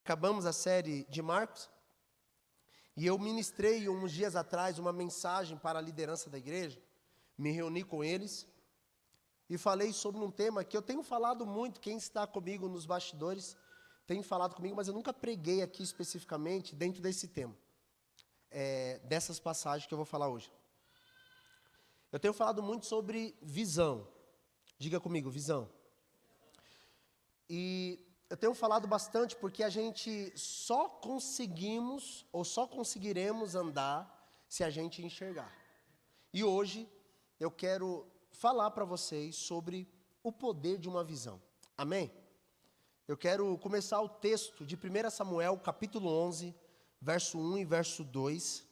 Acabamos a série de Marcos, e eu ministrei uns dias atrás uma mensagem para a liderança da igreja, me reuni com eles, e falei sobre um tema que eu tenho falado muito, quem está comigo nos bastidores tem falado comigo, mas eu nunca preguei aqui especificamente dentro desse tema, dessas passagens que eu vou falar hoje. Eu tenho falado muito sobre visão, diga comigo, visão. E eu tenho falado bastante porque a gente só conseguimos ou só conseguiremos andar se a gente enxergar. E hoje eu quero falar para vocês sobre o poder de uma visão. Amém? Eu quero começar o texto de 1 Samuel, capítulo 11, verso 1 e verso 2.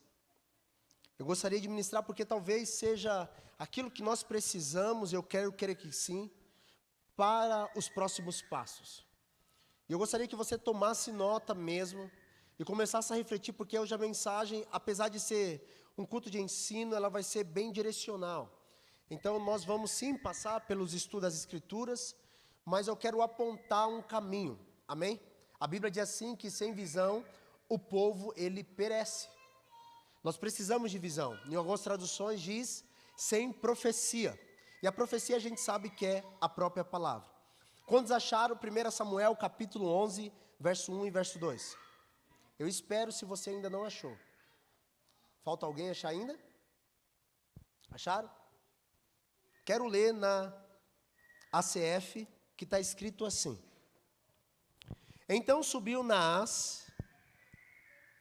Eu gostaria de ministrar porque talvez seja aquilo que nós precisamos, eu quero crer que sim, para os próximos passos. E eu gostaria que você tomasse nota mesmo e começasse a refletir, porque hoje a mensagem, apesar de ser um culto de ensino, ela vai ser bem direcional. Então nós vamos sim passar pelos estudos das Escrituras, mas eu quero apontar um caminho, amém? A Bíblia diz assim que sem visão o povo ele perece. Nós precisamos de visão. Em algumas traduções diz sem profecia. E a profecia a gente sabe que é a própria palavra. Quantos acharam 1 Samuel capítulo 11, verso 1 e verso 2? Eu espero se você ainda não achou. Falta alguém achar ainda? Acharam? Quero ler na ACF, que está escrito assim. Então subiu Naás,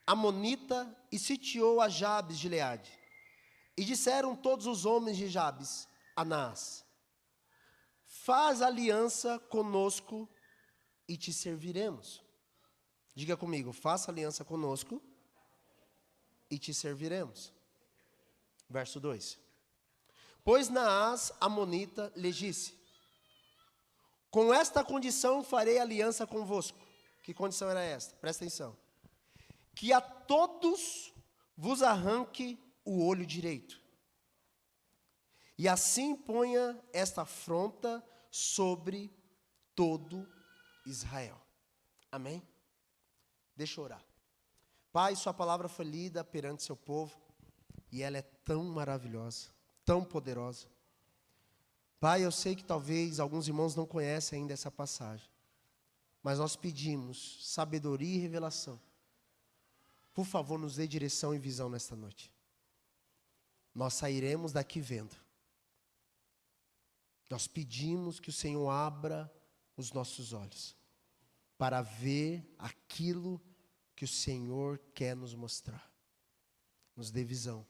amonita, e sitiou a Jabes de Gileade. E disseram todos os homens de Jabes a Naás: faz aliança conosco e te serviremos. Diga comigo, faça aliança conosco e te serviremos. Verso 2. Pois Naás, amonita, lhe disse: com esta condição farei aliança convosco. Que condição era esta? Presta atenção. Que a todos vos arranque o olho direito. E assim ponha esta afronta sobre todo Israel. Amém? Deixa eu orar. Pai, sua palavra foi lida perante seu povo, e ela é tão maravilhosa, tão poderosa. Pai, eu sei que talvez alguns irmãos não conhecem ainda essa passagem, mas nós pedimos sabedoria e revelação. Por favor, nos dê direção e visão nesta noite. Nós sairemos daqui vendo. Nós pedimos que o Senhor abra os nossos olhos para ver aquilo que o Senhor quer nos mostrar. Nos dê visão,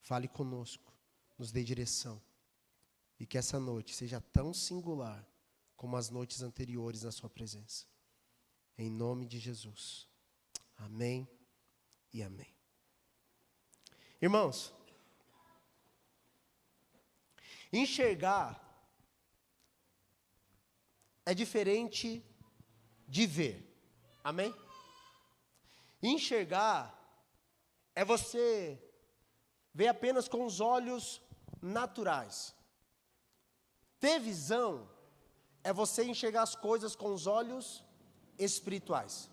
fale conosco, nos dê direção. E que essa noite seja tão singular como as noites anteriores na sua presença. Em nome de Jesus. Amém e amém. Irmãos, enxergar é diferente de ver. Amém? Enxergar é você ver apenas com os olhos naturais. Ter visão é você enxergar as coisas com os olhos espirituais.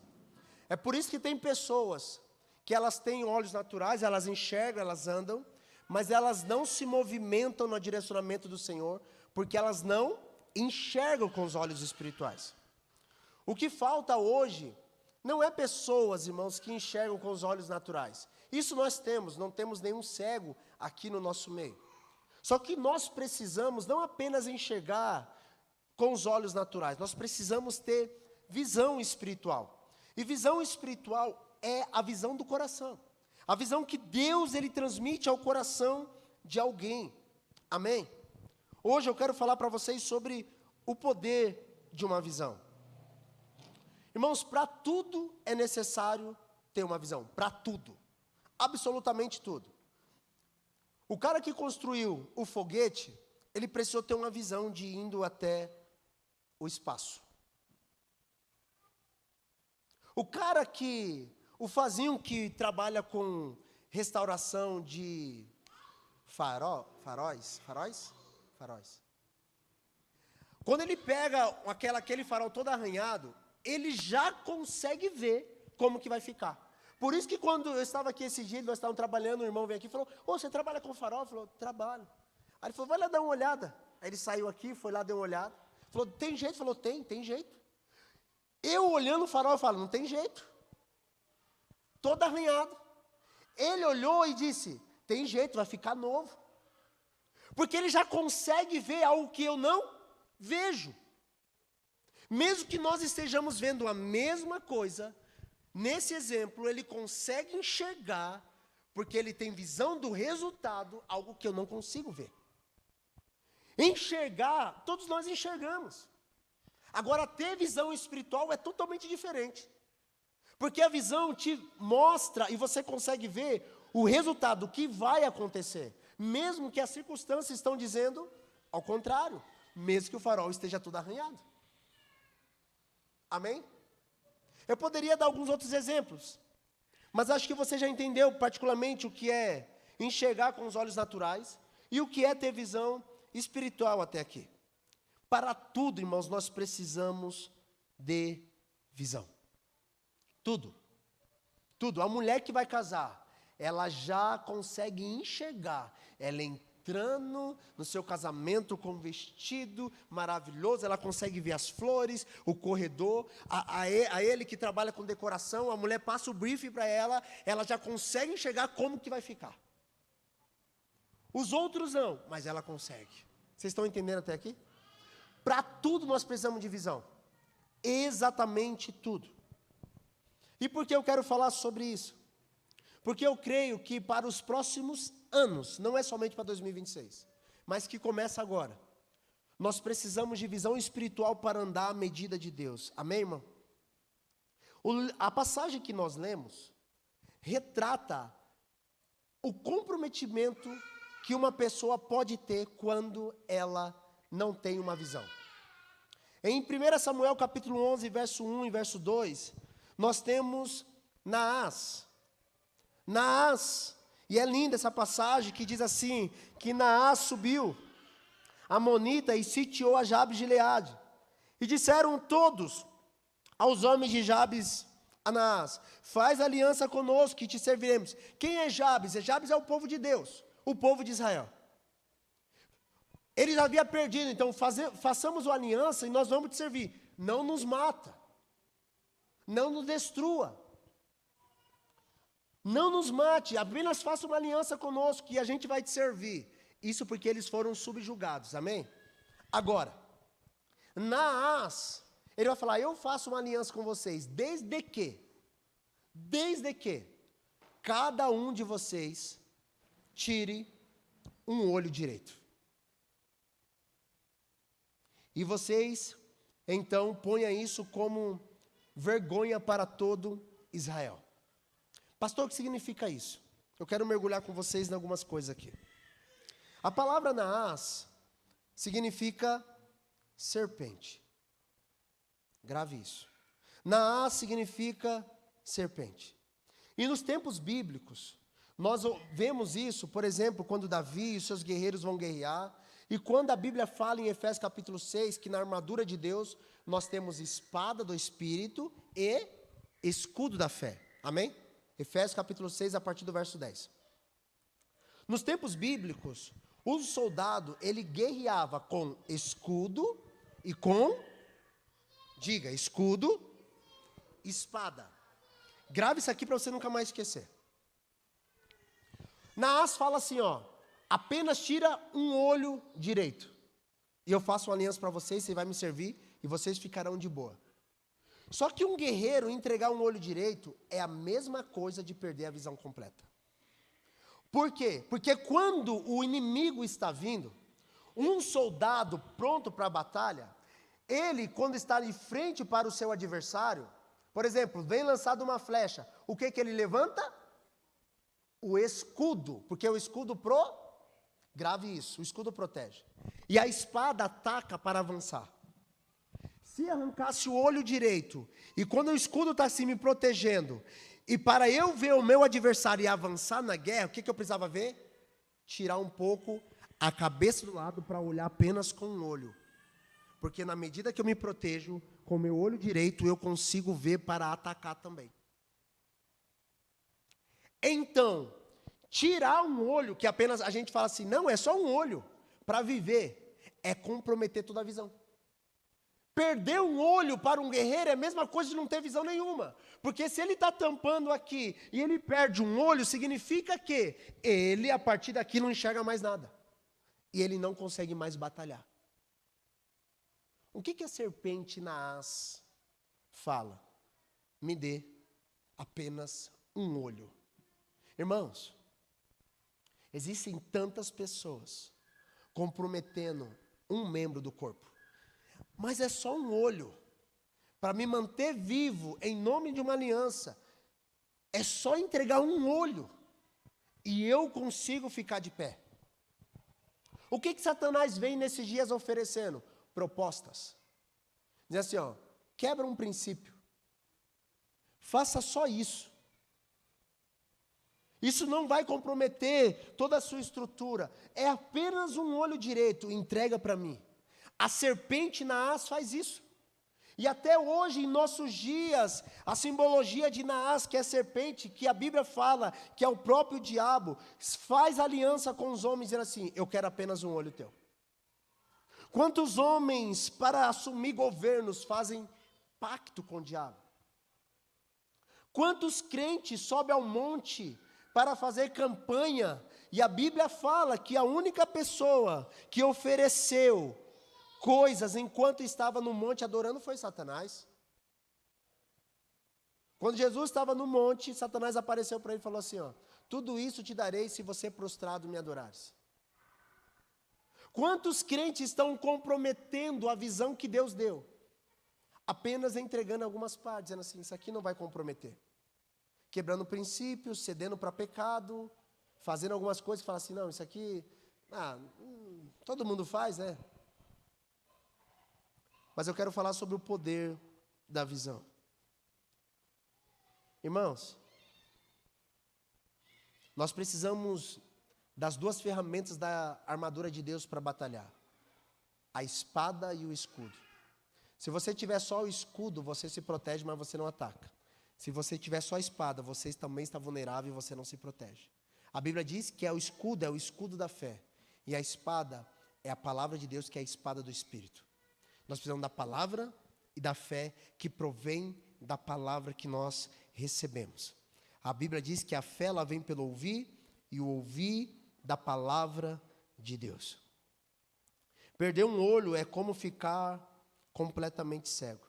É por isso que tem pessoas que elas têm olhos naturais, elas enxergam, elas andam, mas elas não se movimentam no direcionamento do Senhor, porque elas não enxergam com os olhos espirituais. O que falta hoje não é pessoas, irmãos, que enxergam com os olhos naturais. Isso nós temos, não temos nenhum cego aqui no nosso meio. Só que nós precisamos não apenas enxergar com os olhos naturais, nós precisamos ter visão espiritual. E visão espiritual é a visão do coração. A visão que Deus ele transmite ao coração de alguém. Amém? Hoje eu quero falar para vocês sobre o poder de uma visão. Irmãos, para tudo é necessário ter uma visão. Para tudo. Absolutamente tudo. O cara que construiu o foguete, ele precisou ter uma visão de indo até o espaço. O fazinho que trabalha com restauração de faróis. Quando ele pega aquele farol todo arranhado, ele já consegue ver como que vai ficar. Por isso que quando eu estava aqui esse dia, nós estávamos trabalhando, o irmão veio aqui e falou, ô, você trabalha com farol? Eu falei, trabalho. Aí ele falou, vai lá dar uma olhada. Aí ele saiu aqui, foi lá, deu uma olhada. Falou, tem jeito? Falou, tem jeito. Eu olhando o farol, eu falo, não tem jeito. Todo arranhado. Ele olhou e disse, tem jeito, vai ficar novo. Porque ele já consegue ver algo que eu não vejo. Mesmo que nós estejamos vendo a mesma coisa, nesse exemplo ele consegue enxergar, porque ele tem visão do resultado, algo que eu não consigo ver. Enxergar, todos nós enxergamos. Agora, ter visão espiritual é totalmente diferente. Porque a visão te mostra e você consegue ver o resultado, o que vai acontecer. Mesmo que as circunstâncias estão dizendo ao contrário. Mesmo que o farol esteja tudo arranhado. Amém? Eu poderia dar alguns outros exemplos. Mas acho que você já entendeu particularmente o que é enxergar com os olhos naturais e o que é ter visão espiritual até aqui. Para tudo, irmãos, nós precisamos de visão. Tudo. Tudo. A mulher que vai casar, ela já consegue enxergar. Ela entrando no seu casamento com um vestido maravilhoso, ela consegue ver as flores, o corredor, a ele que trabalha com decoração, a mulher passa o briefing para ela, ela já consegue enxergar como que vai ficar. Os outros não, mas ela consegue. Vocês estão entendendo até aqui? Para tudo nós precisamos de visão. Exatamente tudo. E por que eu quero falar sobre isso? Porque eu creio que para os próximos anos, não é somente para 2026, mas que começa agora, nós precisamos de visão espiritual para andar à medida de Deus. Amém, irmão? A passagem que nós lemos retrata o comprometimento que uma pessoa pode ter quando ela não tem uma visão. Em 1 Samuel capítulo 11, verso 1 e verso 2, nós temos Naás. Naás, e é linda essa passagem que diz assim, que Naás subiu, Amonita, e sitiou a Jabes de Gileade. E disseram todos aos homens de Jabes a Naás, faz aliança conosco que te serviremos. Quem é Jabes? Jabes é o povo de Deus, o povo de Israel. Ele já havia perdido, então façamos uma aliança e nós vamos te servir. Não nos mata, não nos destrua, não nos mate, apenas faça uma aliança conosco e a gente vai te servir. Isso porque eles foram subjugados, amém? Agora, Naás, ele vai falar, eu faço uma aliança com vocês, desde que cada um de vocês tire um olho direito. E vocês, então, ponham isso como vergonha para todo Israel. Pastor, o que significa isso? Eu quero mergulhar com vocês em algumas coisas aqui. A palavra Naás significa serpente. Grave isso. Naás significa serpente. E nos tempos bíblicos, nós vemos isso, por exemplo, quando Davi e os seus guerreiros vão guerrear, e quando a Bíblia fala em Efésios capítulo 6, que na armadura de Deus, nós temos espada do Espírito e escudo da fé. Amém? Efésios capítulo 6, a partir do verso 10. Nos tempos bíblicos, o soldado, ele guerreava com escudo e com, diga, escudo, espada. Grave isso aqui para você nunca mais esquecer. Naás fala assim, ó, apenas tira um olho direito. E eu faço uma aliança para vocês, você vai me servir e vocês ficarão de boa. Só que um guerreiro entregar um olho direito é a mesma coisa de perder a visão completa. Por quê? Porque quando o inimigo está vindo, um soldado pronto para a batalha, ele, quando está de frente para o seu adversário, por exemplo, vem lançado uma flecha, o que ele levanta? O escudo, porque o escudo grave isso, o escudo protege. E a espada ataca para avançar. Se arrancasse o olho direito, e quando o escudo está assim me protegendo, e para eu ver o meu adversário e avançar na guerra, o que eu precisava ver? Tirar um pouco a cabeça do lado para olhar apenas com um olho. Porque na medida que eu me protejo, com o meu olho direito, eu consigo ver para atacar também. Então, tirar um olho, que apenas a gente fala assim, não, é só um olho, para viver, é comprometer toda a visão. Perder um olho para um guerreiro é a mesma coisa de não ter visão nenhuma. Porque se ele está tampando aqui e ele perde um olho, significa que ele, a partir daqui, não enxerga mais nada. E ele não consegue mais batalhar. O que a serpente Naás fala? Me dê apenas um olho. Irmãos, existem tantas pessoas comprometendo um membro do corpo, mas é só um olho. Para me manter vivo em nome de uma aliança, é só entregar um olho e eu consigo ficar de pé. O que Satanás vem nesses dias oferecendo? Propostas. Diz assim, ó, quebra um princípio. Faça só isso. Isso não vai comprometer toda a sua estrutura. É apenas um olho direito, entrega para mim. A serpente Naás faz isso. E até hoje, em nossos dias, a simbologia de Naás, que é serpente, que a Bíblia fala, que é o próprio diabo, faz aliança com os homens, dizendo assim, eu quero apenas um olho teu. Quantos homens, para assumir governos, fazem pacto com o diabo? Quantos crentes sobem ao monte para fazer campanha, e a Bíblia fala que a única pessoa que ofereceu coisas enquanto estava no monte adorando foi Satanás. Quando Jesus estava no monte, Satanás apareceu para ele e falou assim, ó, tudo isso te darei se você prostrado me adorares. Quantos crentes estão comprometendo a visão que Deus deu? Apenas entregando algumas partes, dizendo assim, isso aqui não vai comprometer. Quebrando princípios, cedendo para pecado, fazendo algumas coisas que falam assim, não, isso aqui, todo mundo faz, né? Mas eu quero falar sobre o poder da visão. Irmãos, nós precisamos das duas ferramentas da armadura de Deus para batalhar. A espada e o escudo. Se você tiver só o escudo, você se protege, mas você não ataca. Se você tiver só a espada, você também está vulnerável e você não se protege. A Bíblia diz que é o escudo da fé. E a espada é a palavra de Deus, que é a espada do Espírito. Nós precisamos da palavra e da fé que provém da palavra que nós recebemos. A Bíblia diz que a fé ela vem pelo ouvir e o ouvir da palavra de Deus. Perder um olho é como ficar completamente cego.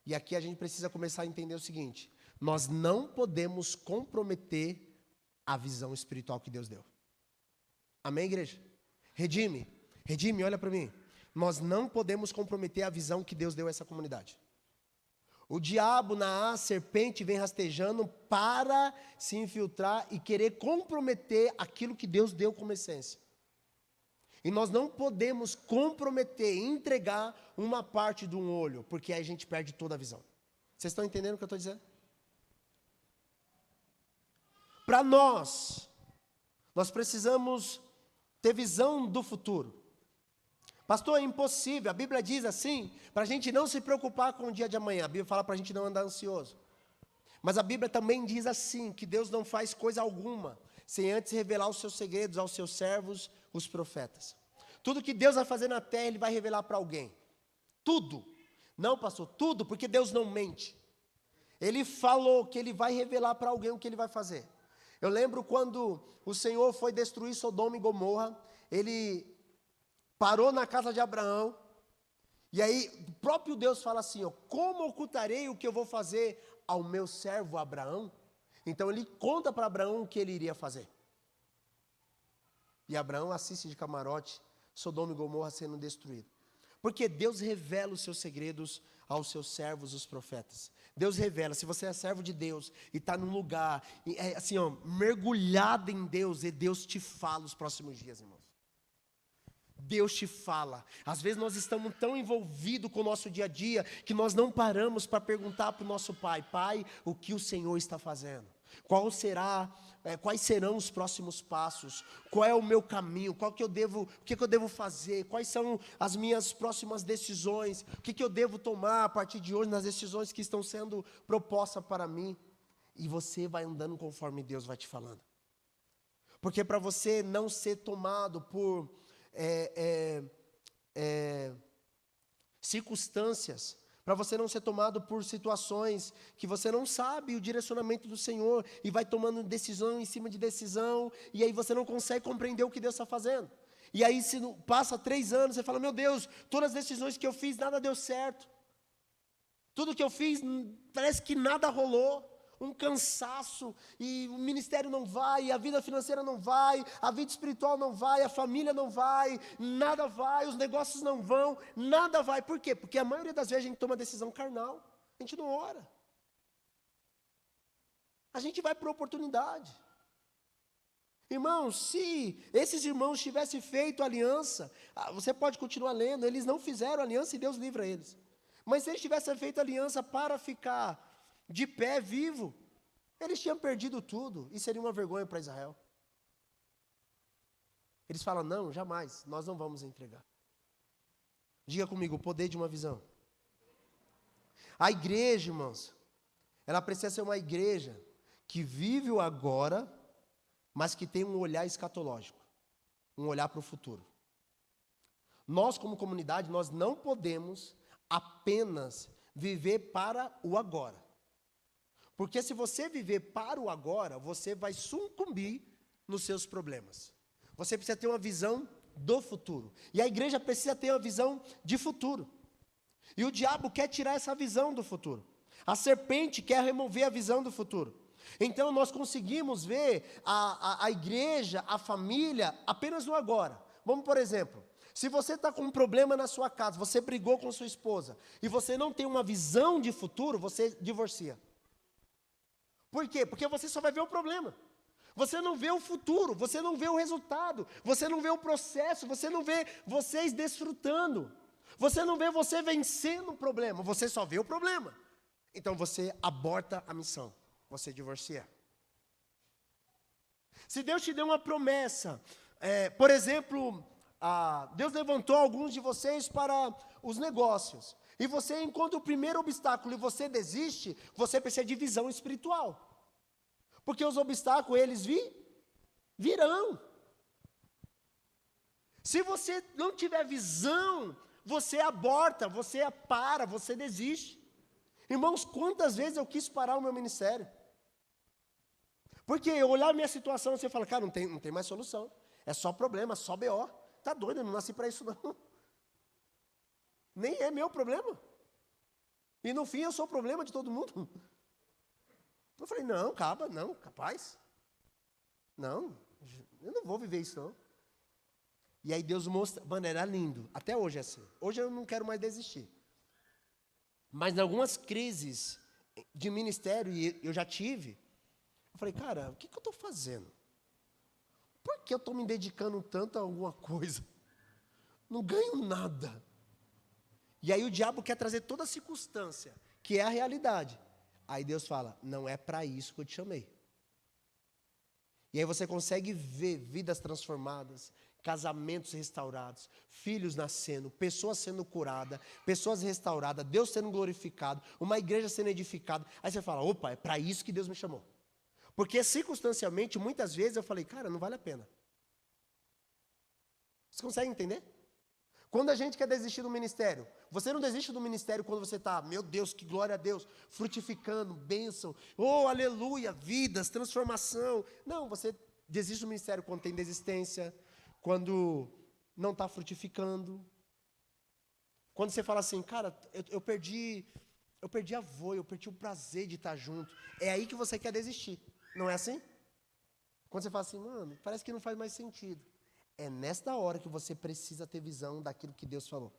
E aqui a gente precisa começar a entender o seguinte, nós não podemos comprometer a visão espiritual que Deus deu. Amém, igreja? Redime, olha para mim. Nós não podemos comprometer a visão que Deus deu a essa comunidade. O diabo, a serpente, vem rastejando para se infiltrar e querer comprometer aquilo que Deus deu como essência. E nós não podemos comprometer, entregar uma parte de um olho, porque aí a gente perde toda a visão. Vocês estão entendendo o que eu estou dizendo? Para nós precisamos ter visão do futuro. Pastor, é impossível, a Bíblia diz assim, para a gente não se preocupar com o dia de amanhã, a Bíblia fala para a gente não andar ansioso. Mas a Bíblia também diz assim, que Deus não faz coisa alguma, sem antes revelar os seus segredos aos seus servos, os profetas. Tudo que Deus vai fazer na terra, Ele vai revelar para alguém. Tudo. Não, pastor, tudo, porque Deus não mente. Ele falou que Ele vai revelar para alguém o que Ele vai fazer. Eu lembro quando o Senhor foi destruir Sodoma e Gomorra, Ele parou na casa de Abraão, e aí o próprio Deus fala assim, ó, como ocultarei o que eu vou fazer ao meu servo Abraão? Então ele conta para Abraão o que ele iria fazer. E Abraão assiste de camarote, Sodoma e Gomorra sendo destruído. Porque Deus revela os seus segredos aos seus servos, os profetas. Deus revela, se você é servo de Deus e está num lugar, assim, ó, mergulhado em Deus, e Deus te fala os próximos dias, irmãos. Deus te fala. Às vezes nós estamos tão envolvidos com o nosso dia a dia que nós não paramos para perguntar para o nosso pai, pai, o que o Senhor está fazendo? Quais serão os próximos passos? Qual é o meu caminho? O que eu devo fazer? Quais são as minhas próximas decisões? O que eu devo tomar a partir de hoje nas decisões que estão sendo propostas para mim? E você vai andando conforme Deus vai te falando. Porque para você não ser tomado por circunstâncias, para você não ser tomado por situações que você não sabe o direcionamento do Senhor e vai tomando decisão em cima de decisão, e aí você não consegue compreender o que Deus está fazendo. E aí se passa 3 anos, você fala, meu Deus, todas as decisões que eu fiz, nada deu certo. Tudo que eu fiz, parece que nada rolou. Um cansaço, e o ministério não vai, a vida financeira não vai, a vida espiritual não vai, a família não vai, nada vai, os negócios não vão, nada vai. Por quê? Porque a maioria das vezes a gente toma decisão carnal, a gente não ora. A gente vai por oportunidade. Irmãos, se esses irmãos tivessem feito aliança, você pode continuar lendo, eles não fizeram aliança e Deus livra eles. Mas se eles tivessem feito aliança para ficar de pé, vivo, eles tinham perdido tudo, e seria uma vergonha para Israel. Eles falam, não, jamais, nós não vamos entregar. Diga comigo, o poder de uma visão. A igreja, irmãos, ela precisa ser uma igreja que vive o agora, mas que tem um olhar escatológico, um olhar para o futuro. Nós, como comunidade, nós não podemos apenas viver para o agora. Porque se você viver para o agora, você vai sucumbir nos seus problemas. Você precisa ter uma visão do futuro. E a igreja precisa ter uma visão de futuro. E o diabo quer tirar essa visão do futuro. A serpente quer remover a visão do futuro. Então nós conseguimos ver a igreja, a família, apenas no agora. Vamos, por exemplo, se você está com um problema na sua casa, você brigou com sua esposa, e você não tem uma visão de futuro, você divorcia. Por quê? Porque você só vai ver o problema. Você não vê o futuro, você não vê o resultado, você não vê o processo, você não vê vocês desfrutando. Você não vê você vencendo o problema, você só vê o problema. Então você aborta a missão, você divorcia. Se Deus te deu uma promessa, por exemplo, Deus levantou alguns de vocês para os negócios, e você encontra o primeiro obstáculo e você desiste, você precisa de visão espiritual. Porque os obstáculos, eles virão. Se você não tiver visão, você aborta, você para, você desiste. Irmãos, quantas vezes eu quis parar o meu ministério? Porque eu olhar a minha situação, você fala, cara, não tem mais solução. É só problema, só BO. Tá doido, eu não nasci para isso não. Nem é meu problema. E no fim eu sou o problema de todo mundo. Eu falei, não, capaz. Não, eu não vou viver isso não. E aí Deus mostra, mano, era lindo. Até hoje é assim. Hoje eu não quero mais desistir. Mas em algumas crises de ministério, e eu já tive, eu falei, cara, o que eu estou fazendo? Por que eu estou me dedicando tanto a alguma coisa? Não ganho nada. E aí o diabo quer trazer toda a circunstância, que é a realidade. Aí Deus fala, não é para isso que eu te chamei. E aí você consegue ver vidas transformadas, casamentos restaurados, filhos nascendo, pessoas sendo curadas, pessoas restauradas, Deus sendo glorificado, uma igreja sendo edificada. Aí você fala, opa, é para isso que Deus me chamou. Porque circunstancialmente, muitas vezes eu falei, cara, não vale a pena. Você consegue entender? Quando a gente quer desistir do ministério, você não desiste do ministério quando você está, meu Deus, que glória a Deus, frutificando, bênção, oh, aleluia, vidas, transformação. Não, você desiste do ministério quando tem desistência, quando não está frutificando. Quando você fala assim, cara, eu perdi a voz, eu perdi o prazer de estar junto. É aí que você quer desistir, não é assim? Quando você fala assim, mano, parece que não faz mais sentido. É nesta hora que você precisa ter visão daquilo que Deus falou.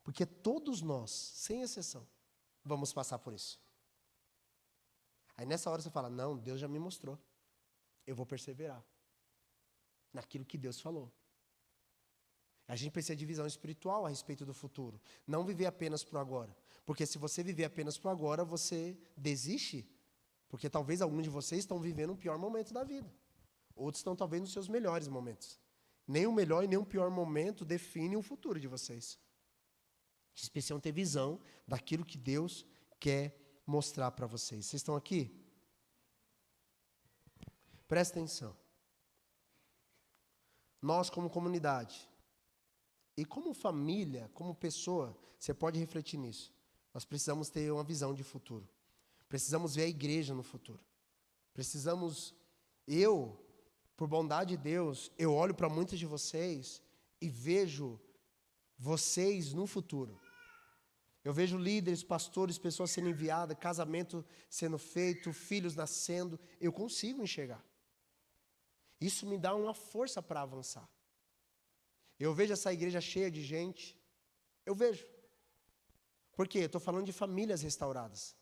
Porque todos nós, sem exceção, vamos passar por isso. Aí nessa hora você fala, não, Deus já me mostrou. Eu vou perseverar naquilo que Deus falou. A gente precisa de visão espiritual a respeito do futuro. Não viver apenas para o agora. Porque se você viver apenas para o agora, você desiste Porque talvez alguns de vocês estão vivendo o pior momento da vida. Outros estão talvez nos seus melhores momentos. Nem o melhor e nem o pior momento define o futuro de vocês. Vocês precisam ter visão daquilo que Deus quer mostrar para vocês. Vocês estão aqui? Presta atenção. Nós, como comunidade, e como família, como pessoa, você pode refletir nisso. Nós precisamos ter uma visão de futuro. Precisamos ver a igreja no futuro. Por bondade de Deus, eu olho para muitos de vocês e vejo vocês no futuro. Eu vejo líderes, pastores, pessoas sendo enviadas, casamento sendo feito, filhos nascendo. Eu consigo enxergar. Isso me dá uma força para avançar. Eu vejo essa igreja cheia de gente. Eu vejo. Por quê? Eu estou falando de famílias restauradas.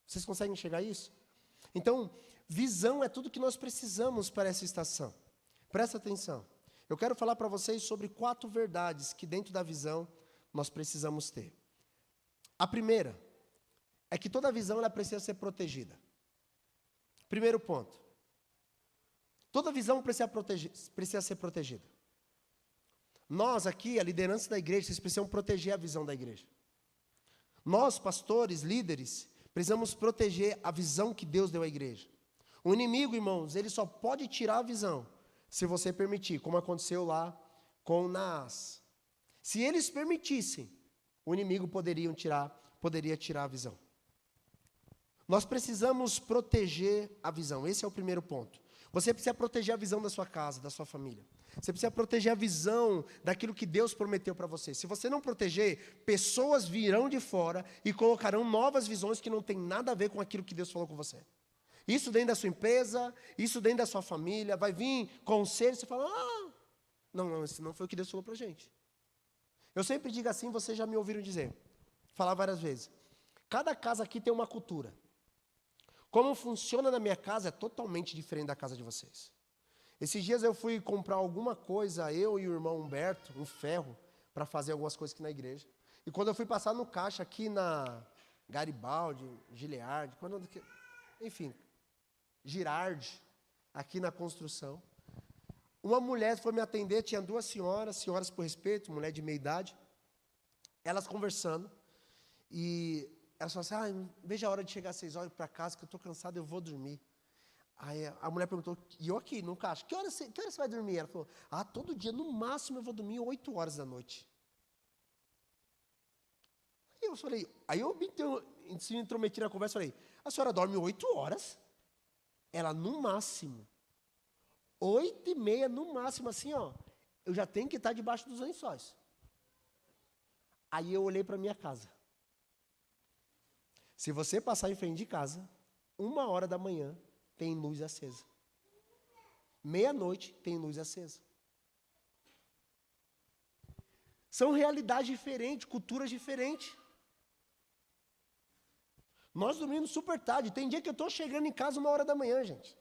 Vocês conseguem enxergar isso? Então, visão é tudo que nós precisamos para essa estação. Presta atenção. Eu quero falar para vocês sobre 4 verdades que dentro da visão nós precisamos ter. A primeira é que toda visão ela precisa ser protegida. Primeiro ponto. Toda visão precisa ser protegida. Nós aqui, a liderança da igreja, vocês precisam proteger a visão da igreja. Nós, pastores, líderes, precisamos proteger a visão que Deus deu à igreja. O inimigo, irmãos, ele só pode tirar a visão se você permitir, como aconteceu lá com Naás. Se eles permitissem, o inimigo poderia tirar a visão. Nós precisamos proteger a visão, esse é o primeiro ponto. Você precisa proteger a visão da sua casa, da sua família. Você precisa proteger a visão daquilo que Deus prometeu para você. Se você não proteger, pessoas virão de fora e colocarão novas visões que não tem nada a ver com aquilo que Deus falou com você. Isso dentro da sua empresa, isso dentro da sua família, vai vir conselho, você fala, não, isso não foi o que Deus falou para a gente. Eu sempre digo assim, vocês já me ouviram dizer, falar várias vezes. Cada casa aqui tem uma cultura. Como funciona na minha casa é totalmente diferente da casa de vocês. Esses dias eu fui comprar alguma coisa, eu e o irmão Humberto, um ferro, para fazer algumas coisas aqui na igreja. E quando eu fui passar no caixa aqui na Garibaldi, Gilead, Girardi, aqui na construção, uma mulher foi me atender, tinha 2 senhoras por respeito, mulher de meia idade, elas conversando, e elas falaram assim, veja a hora de chegar às 6 horas para casa, que eu estou cansado, eu vou dormir. Aí a mulher perguntou, e eu aqui no caixa, que hora você vai dormir? Ela falou, todo dia, no máximo, eu vou dormir 8 horas da noite. Aí eu falei, me intrometi na conversa, falei, a senhora dorme 8 horas? Ela, no máximo, 8h30, no máximo, assim, eu já tenho que estar debaixo dos lençóis. Aí eu olhei para minha casa. Se você passar em frente de casa, 1h da manhã, tem luz acesa. 12h tem luz acesa. São realidades diferentes, culturas diferentes. Nós dormimos super tarde. Tem dia que eu estou chegando em casa 1h da manhã, gente.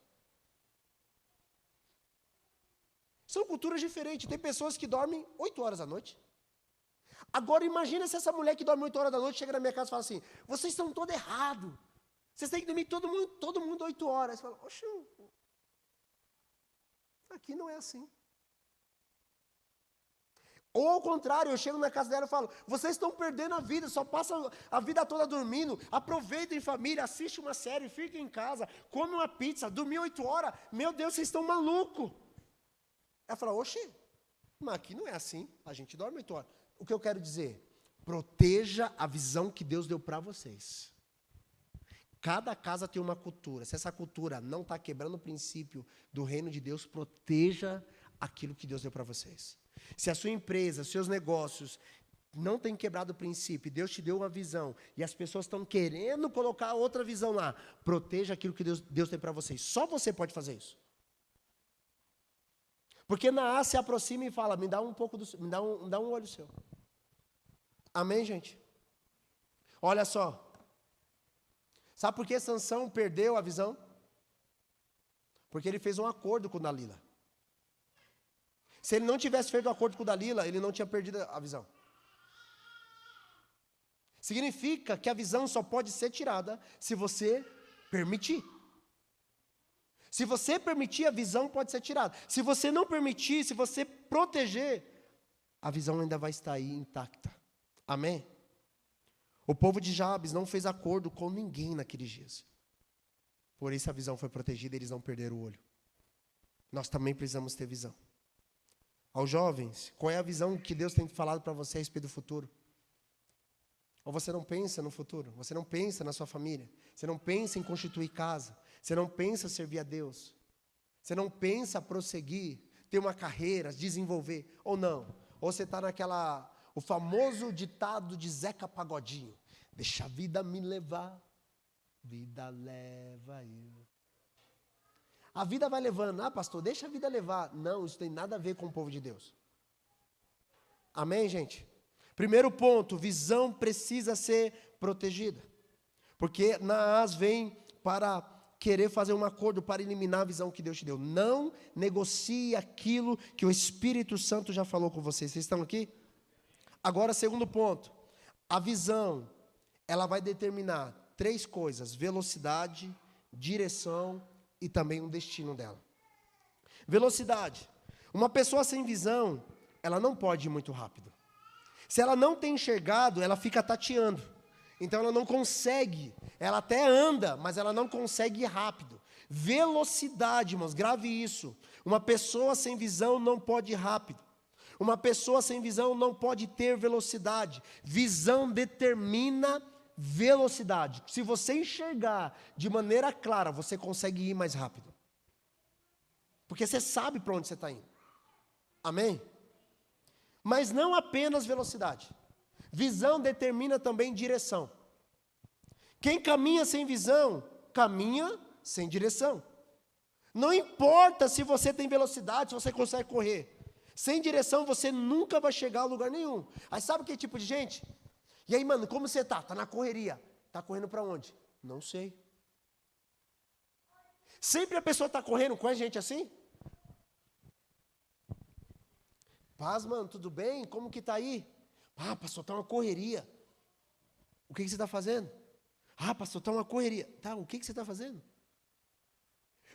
São culturas diferentes. Tem pessoas que dormem 8 horas da noite. Agora imagina se essa mulher que dorme 8 horas da noite chega na minha casa e fala assim, vocês estão todos errados. Vocês têm que dormir todo mundo 8 horas. Você fala, oxe, aqui não é assim. Ou ao contrário, eu chego na casa dela e falo, vocês estão perdendo a vida, só passam a vida toda dormindo, aproveitem em família, assiste uma série, fiquem em casa, come uma pizza, dormir 8 horas, meu Deus, vocês estão malucos. Ela fala, oxe, mas aqui não é assim, a gente dorme 8 horas. O que eu quero dizer? Proteja a visão que Deus deu para vocês. Cada casa tem uma cultura. Se essa cultura não está quebrando o princípio do reino de Deus, proteja aquilo que Deus deu para vocês. Se a sua empresa, seus negócios não tem quebrado o princípio, Deus te deu uma visão, e as pessoas estão querendo colocar outra visão lá, proteja aquilo que Deus tem para vocês. Só você pode fazer isso. Porque Naás se aproxima e fala, me dá um pouco me dá um olho seu. Amém, gente? Olha só. Sabe por que Sansão perdeu a visão? Porque ele fez um acordo com Dalila. Se ele não tivesse feito um acordo com Dalila, ele não tinha perdido a visão. Significa que a visão só pode ser tirada se você Permitir. Se você permitir, a visão pode ser tirada. Se você não permitir, se você proteger, a visão ainda vai estar aí intacta. Amém? O povo de Jabes não fez acordo com ninguém naqueles dias. Por isso a visão foi protegida e eles não perderam o olho. Nós também precisamos ter visão. Aos jovens, qual é a visão que Deus tem falado para você a respeito do futuro? Ou você não pensa no futuro? Você não pensa na sua família? Você não pensa em constituir casa? Você não pensa servir a Deus? Você não pensa prosseguir, ter uma carreira, desenvolver? Ou não? Ou você está o famoso ditado de Zeca Pagodinho: deixa a vida me levar, vida leva eu. A vida vai levando. Ah, pastor, deixa a vida levar. Não, isso tem nada a ver com o povo de Deus. Amém, gente? Primeiro ponto, visão precisa ser protegida. Porque Naás vem para querer fazer um acordo para eliminar a visão que Deus te deu. Não negocie aquilo que o Espírito Santo já falou com vocês. Vocês estão aqui? Agora, segundo ponto. A visão, ela vai determinar 3 coisas: velocidade, direção e também um destino dela. Velocidade. Uma pessoa sem visão, ela não pode ir muito rápido. Se ela não tem enxergado, ela fica tateando. Então ela não consegue. Ela até anda, mas ela não consegue ir rápido. Velocidade, irmãos, grave isso. Uma pessoa sem visão não pode ir rápido. Uma pessoa sem visão não pode ter velocidade. Visão determina velocidade. Se você enxergar de maneira clara, você consegue ir mais rápido. Porque você sabe para onde você está indo. Amém? Mas não apenas velocidade. Visão determina também direção. Quem caminha sem visão, caminha sem direção. Não importa se você tem velocidade, se você consegue correr. Sem direção, você nunca vai chegar a lugar nenhum. Aí sabe que tipo de gente? E aí, mano, como você está? Está na correria. Está correndo para onde? Não sei. Sempre a pessoa está correndo com a gente assim? Paz, mano, tudo bem? Como que está aí? Ah, pastor, está uma correria. O que você está fazendo? Ah, pastor, está uma correria. Tá, o que você está fazendo?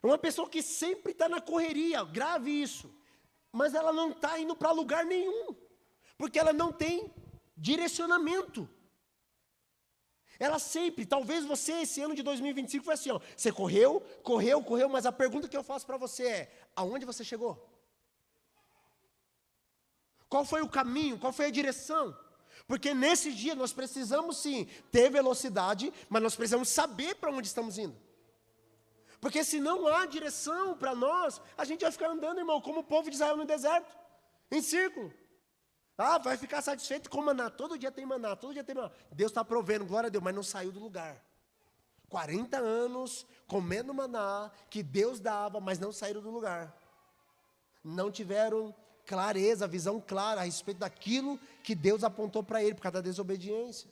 É uma pessoa que sempre está na correria, grave isso. Mas ela não está indo para lugar nenhum. Porque ela não tem direcionamento. Ela sempre, talvez você esse ano de 2025 foi assim, ó, você correu, mas a pergunta que eu faço para você é: aonde você chegou? Qual foi o caminho? Qual foi a direção? Porque nesse dia nós precisamos sim ter velocidade, mas nós precisamos saber para onde estamos indo. Porque se não há direção para nós, a gente vai ficar andando, irmão, como o povo de Israel no deserto, em círculo. Ah, vai ficar satisfeito com maná. Todo dia tem maná, todo dia tem maná. Deus está provendo, glória a Deus, mas não saiu do lugar. 40 anos comendo maná que Deus dava, mas não saíram do lugar. Não tiveram clareza, visão clara a respeito daquilo que Deus apontou para ele, por causa da desobediência.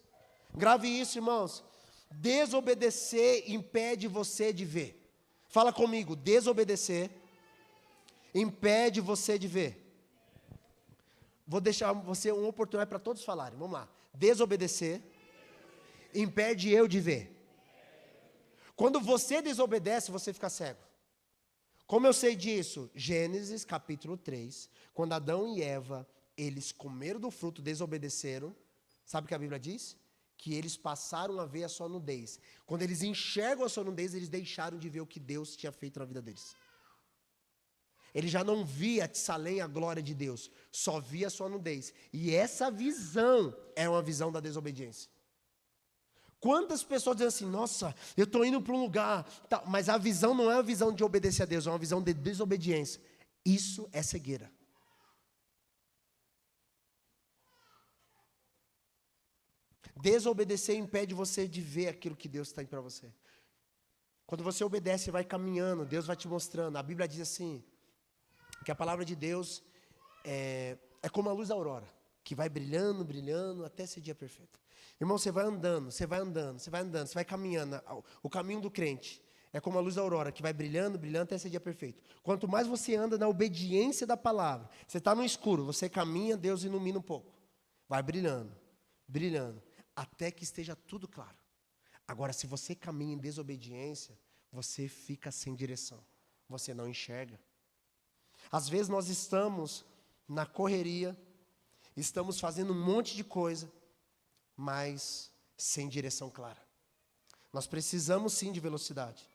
Grave isso, irmãos. Desobedecer impede você de ver. Fala comigo, desobedecer impede você de ver. Vou deixar você uma oportunidade para todos falarem. Vamos lá. Desobedecer impede eu de ver. Quando você desobedece, você fica cego. Como eu sei disso? Gênesis capítulo 3, quando Adão e Eva, eles comeram do fruto, desobedeceram. Sabe o que a Bíblia diz? Que eles passaram a ver a sua nudez. Quando eles enxergam a sua nudez, eles deixaram de ver o que Deus tinha feito na vida deles. Ele já não via Tsalém, a glória de Deus, só via a sua nudez. E essa visão é uma visão da desobediência. Quantas pessoas dizem assim: nossa, eu estou indo para um lugar, tá, mas a visão não é uma visão de obedecer a Deus, é uma visão de desobediência. Isso é cegueira. Desobedecer impede você de ver aquilo que Deus tem para você. Quando você obedece, vai caminhando, Deus vai te mostrando. A Bíblia diz assim, que a palavra de Deus é como a luz da aurora, que vai brilhando, brilhando, até esse dia perfeito. Irmão, você vai andando, você vai caminhando. O caminho do crente é como a luz da aurora, que vai brilhando, brilhando, até esse dia perfeito. Quanto mais você anda na obediência da palavra, você está no escuro, você caminha, Deus ilumina um pouco. Vai brilhando, brilhando, até que esteja tudo claro. Agora, se você caminha em desobediência, você fica sem direção. Você não enxerga. Às vezes nós estamos na correria, estamos fazendo um monte de coisa, mas sem direção clara. Nós precisamos sim de velocidade,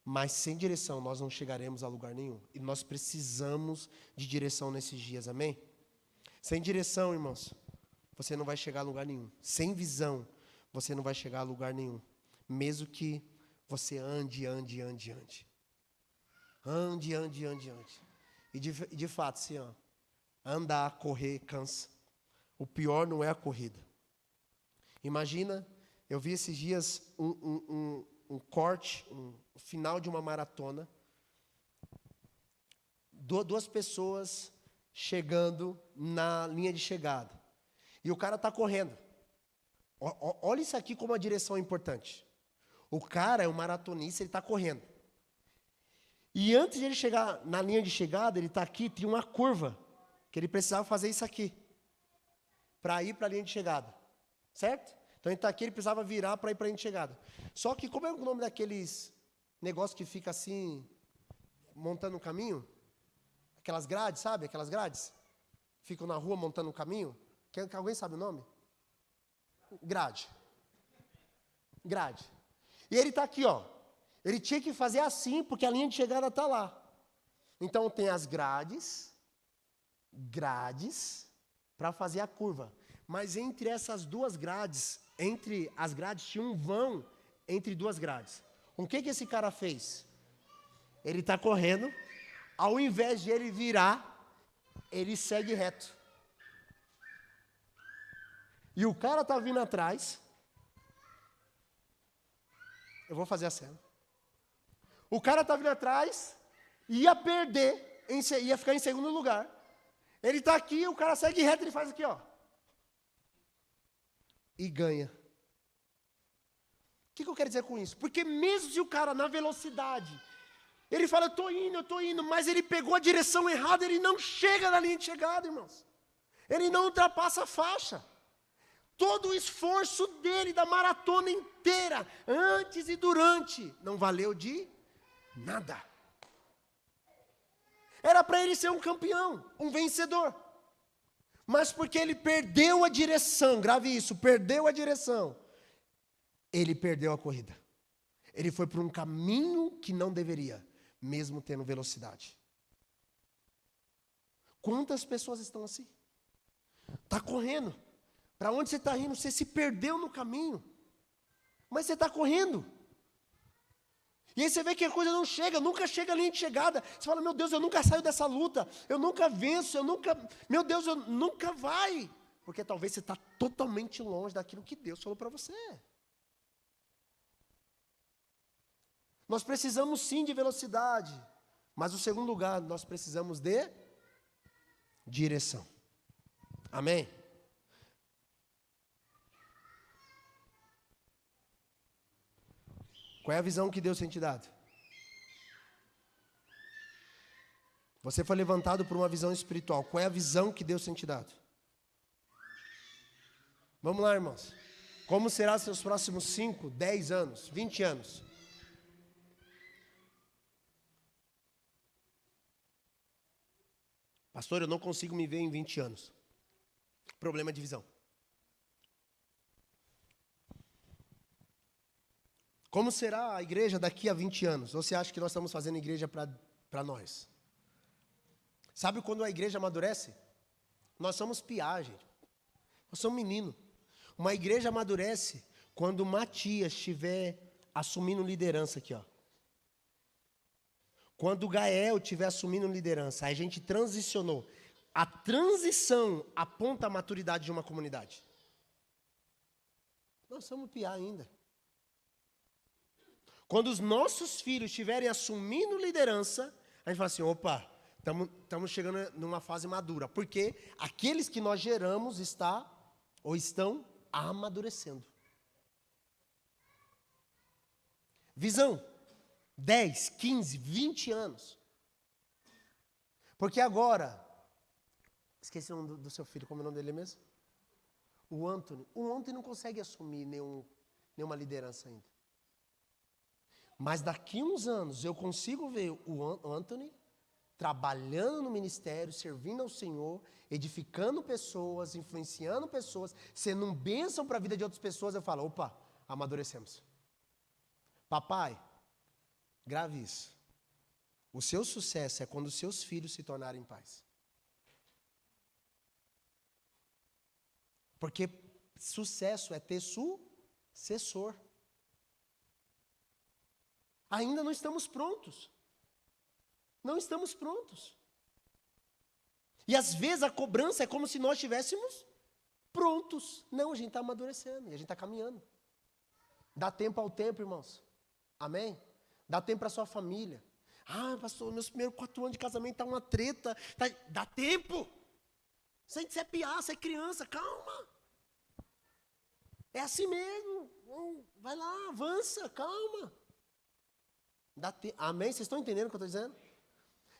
mas sem direção nós não chegaremos a lugar nenhum. E nós precisamos de direção nesses dias, amém? Sem direção, irmãos, você não vai chegar a lugar nenhum. Sem visão, você não vai chegar a lugar nenhum. Mesmo que você ande. E de fato, sim, ó, andar, correr, cansa. O pior não é a corrida. Imagina, eu vi esses dias um corte, um final de uma maratona. Duas pessoas chegando na linha de chegada. E o cara está correndo. Olha isso aqui como a direção é importante. O cara é um maratonista, ele está correndo. E antes de ele chegar na linha de chegada, ele está aqui, tinha uma curva, que ele precisava fazer isso aqui, para ir para a linha de chegada. Certo? Então ele está aqui, ele precisava virar para ir para a linha de chegada. Só que, como é o nome daqueles negócios que fica assim, montando um caminho? Aquelas grades, sabe? Aquelas grades? Ficam na rua montando um caminho? Alguém sabe o nome? Grade. E ele está aqui, ó. Ele tinha que fazer assim, porque a linha de chegada está lá. Então tem as grades para fazer a curva. Mas entre essas duas grades, entre as grades tinha um vão entre duas grades. O que esse cara fez? Ele está correndo, ao invés de ele virar, ele segue reto. E o cara está vindo atrás. Eu vou fazer a cena. O cara está vindo atrás, ia perder, ia ficar em segundo lugar. Ele está aqui, o cara segue reto, ele faz aqui, ó. E ganha. O que eu quero dizer com isso? Porque mesmo se o cara, na velocidade, ele fala, eu estou indo, mas ele pegou a direção errada, ele não chega na linha de chegada, irmãos. Ele não ultrapassa a faixa. Todo o esforço dele, da maratona inteira, antes e durante, não valeu de nada. Era para ele ser um campeão, um vencedor. Mas porque ele perdeu a direção, grave isso, perdeu a direção, ele perdeu a corrida. Ele foi por um caminho que não deveria, mesmo tendo velocidade. Quantas pessoas estão assim? Está correndo. Para onde você está indo? Você se perdeu no caminho. Mas você está correndo. E aí você vê que a coisa não chega, nunca chega a linha de chegada. Você fala, meu Deus, eu nunca saio dessa luta. Eu nunca venço, meu Deus, eu nunca vai. Porque talvez você está totalmente longe daquilo que Deus falou para você. Nós precisamos sim de velocidade. Mas o segundo lugar, nós precisamos de direção. Amém? Qual é a visão que Deus tem te dado? Você foi levantado por uma visão espiritual. Qual é a visão que Deus tem te dado? Vamos lá, irmãos. Como será seus próximos 5, 10 anos, 20 anos? Pastor, eu não consigo me ver em 20 anos. Problema de visão. Como será a igreja daqui a 20 anos? Ou você acha que nós estamos fazendo igreja para nós? Sabe quando a igreja amadurece? Nós somos piá, gente. Nós somos menino. Uma igreja amadurece quando Matias estiver assumindo liderança aqui, ó. Quando o Gael estiver assumindo liderança, a gente transicionou. A transição aponta a maturidade de uma comunidade. Nós somos piá ainda. Quando os nossos filhos estiverem assumindo liderança, a gente fala assim, opa, estamos chegando numa fase madura. Porque aqueles que nós geramos estão amadurecendo. Visão, 10, 15, 20 anos. Porque agora, esqueci o nome do seu filho, como é o nome dele mesmo? O Anthony. O Anthony não consegue assumir nenhuma liderança ainda. Mas daqui uns anos eu consigo ver o Anthony trabalhando no ministério, servindo ao Senhor, edificando pessoas, influenciando pessoas, sendo um bênção para a vida de outras pessoas. Eu falo, opa, amadurecemos. Papai, grave isso. O seu sucesso é quando os seus filhos se tornarem pais. Porque sucesso é ter sucessor. Ainda não estamos prontos. Não estamos prontos. E às vezes a cobrança é como se nós estivéssemos prontos. Não, a gente está amadurecendo e a gente está caminhando. Dá tempo ao tempo, irmãos. Amém? Dá tempo para a sua família. Ah, pastor, meus primeiros 4 anos de casamento está uma treta. Dá tempo. Você é piar, você é criança, calma. É assim mesmo. Vai lá, avança, calma. Amém? Vocês estão entendendo o que eu estou dizendo?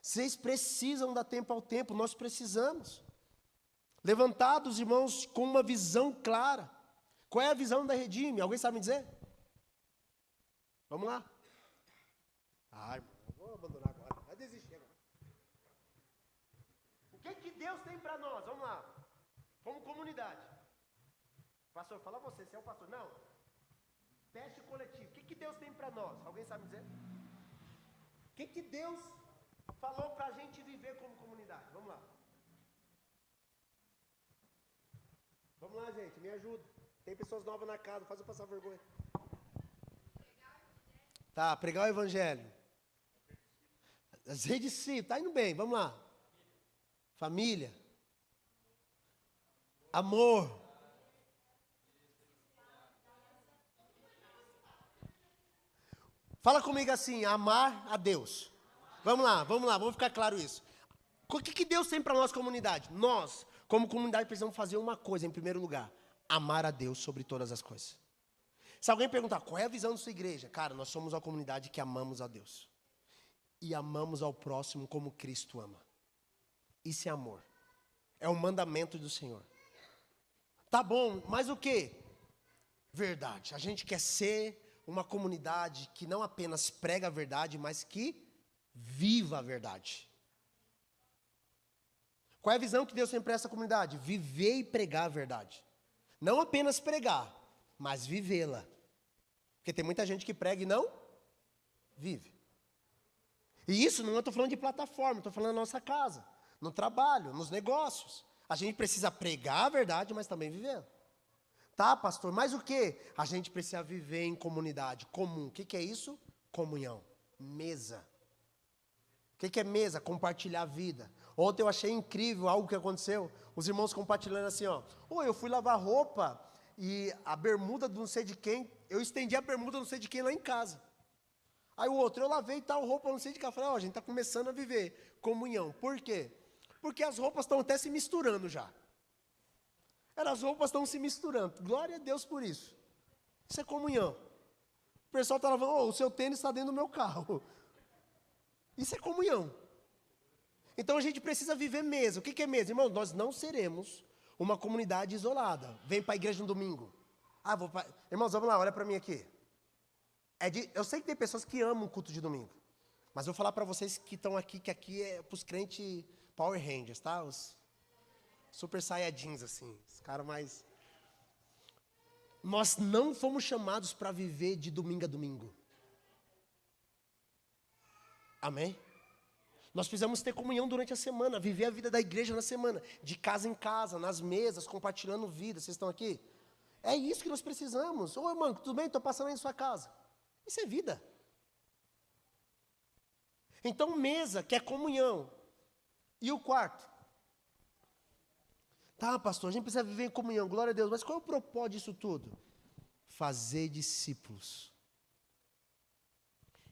Vocês precisam dar tempo ao tempo, nós precisamos. Levantados, irmãos, com uma visão clara. Qual é a visão da Redime? Alguém sabe me dizer? Vamos lá. Ai, irmão, eu vou abandonar agora. Vai desistir agora. O que Deus tem para nós? Vamos lá. Como comunidade. Pastor, fala você é o pastor. Não. Teste coletivo. O que Deus tem para nós? Alguém sabe dizer? O que Deus falou para a gente viver como comunidade? Vamos lá. Vamos lá, gente. Me ajuda. Tem pessoas novas na casa. Faz eu passar vergonha. Tá, pregar o evangelho. As redes sim, tá indo bem. Vamos lá. Família. Amor. Fala comigo assim, amar a Deus. Vamos lá, vamos ficar claro isso. O que Deus tem para nós, comunidade? Nós, como comunidade, precisamos fazer uma coisa, em primeiro lugar. Amar a Deus sobre todas as coisas. Se alguém perguntar, qual é a visão da sua igreja? Cara, nós somos uma comunidade que amamos a Deus. E amamos ao próximo como Cristo ama. Isso é amor. É um mandamento do Senhor. Tá bom, mas o quê? Verdade. A gente quer ser uma comunidade que não apenas prega a verdade, mas que viva a verdade. Qual é a visão que Deus tem para essa comunidade? Viver e pregar a verdade. Não apenas pregar, mas vivê-la. Porque tem muita gente que prega e não vive. E isso não estou falando de plataforma, estou falando na nossa casa, no trabalho, nos negócios. A gente precisa pregar a verdade, mas também viver. Tá, pastor, mas o que? A gente precisa viver em comunidade, comum. O que é isso? Comunhão. Mesa. O que é mesa? Compartilhar a vida. Ontem eu achei incrível algo que aconteceu. Os irmãos compartilhando assim, ó. Eu fui lavar roupa e a bermuda do não sei de quem, eu estendi a bermuda não sei de quem lá em casa. Aí o outro, eu lavei tal roupa não sei de quem. Eu falei, a gente está começando a viver comunhão. Por quê? Porque as roupas estão até se misturando já. As roupas estão se misturando. Glória a Deus por isso. Isso é comunhão. O pessoal está lavando, o seu tênis está dentro do meu carro. Isso é comunhão. Então a gente precisa viver mesa. O que é mesa? Irmão, nós não seremos uma comunidade isolada. Vem para a igreja no domingo. Irmãos, vamos lá, olha para mim aqui. Eu sei que tem pessoas que amam o culto de domingo. Mas eu vou falar para vocês que estão aqui, que aqui é para os crentes Power Rangers, tá? Os Super Saiyajins, assim. Os caras mais... Nós não fomos chamados para viver de domingo a domingo. Amém? Nós precisamos ter comunhão durante a semana, viver a vida da igreja na semana, de casa em casa, nas mesas, compartilhando vida. Vocês estão aqui? É isso que nós precisamos. Irmão, tudo bem? Estou passando aí na sua casa. Isso é vida. Então, mesa, que é comunhão. E o quarto? Tá, pastor, a gente precisa viver em comunhão, glória a Deus. Mas qual é o propósito disso tudo? Fazer discípulos.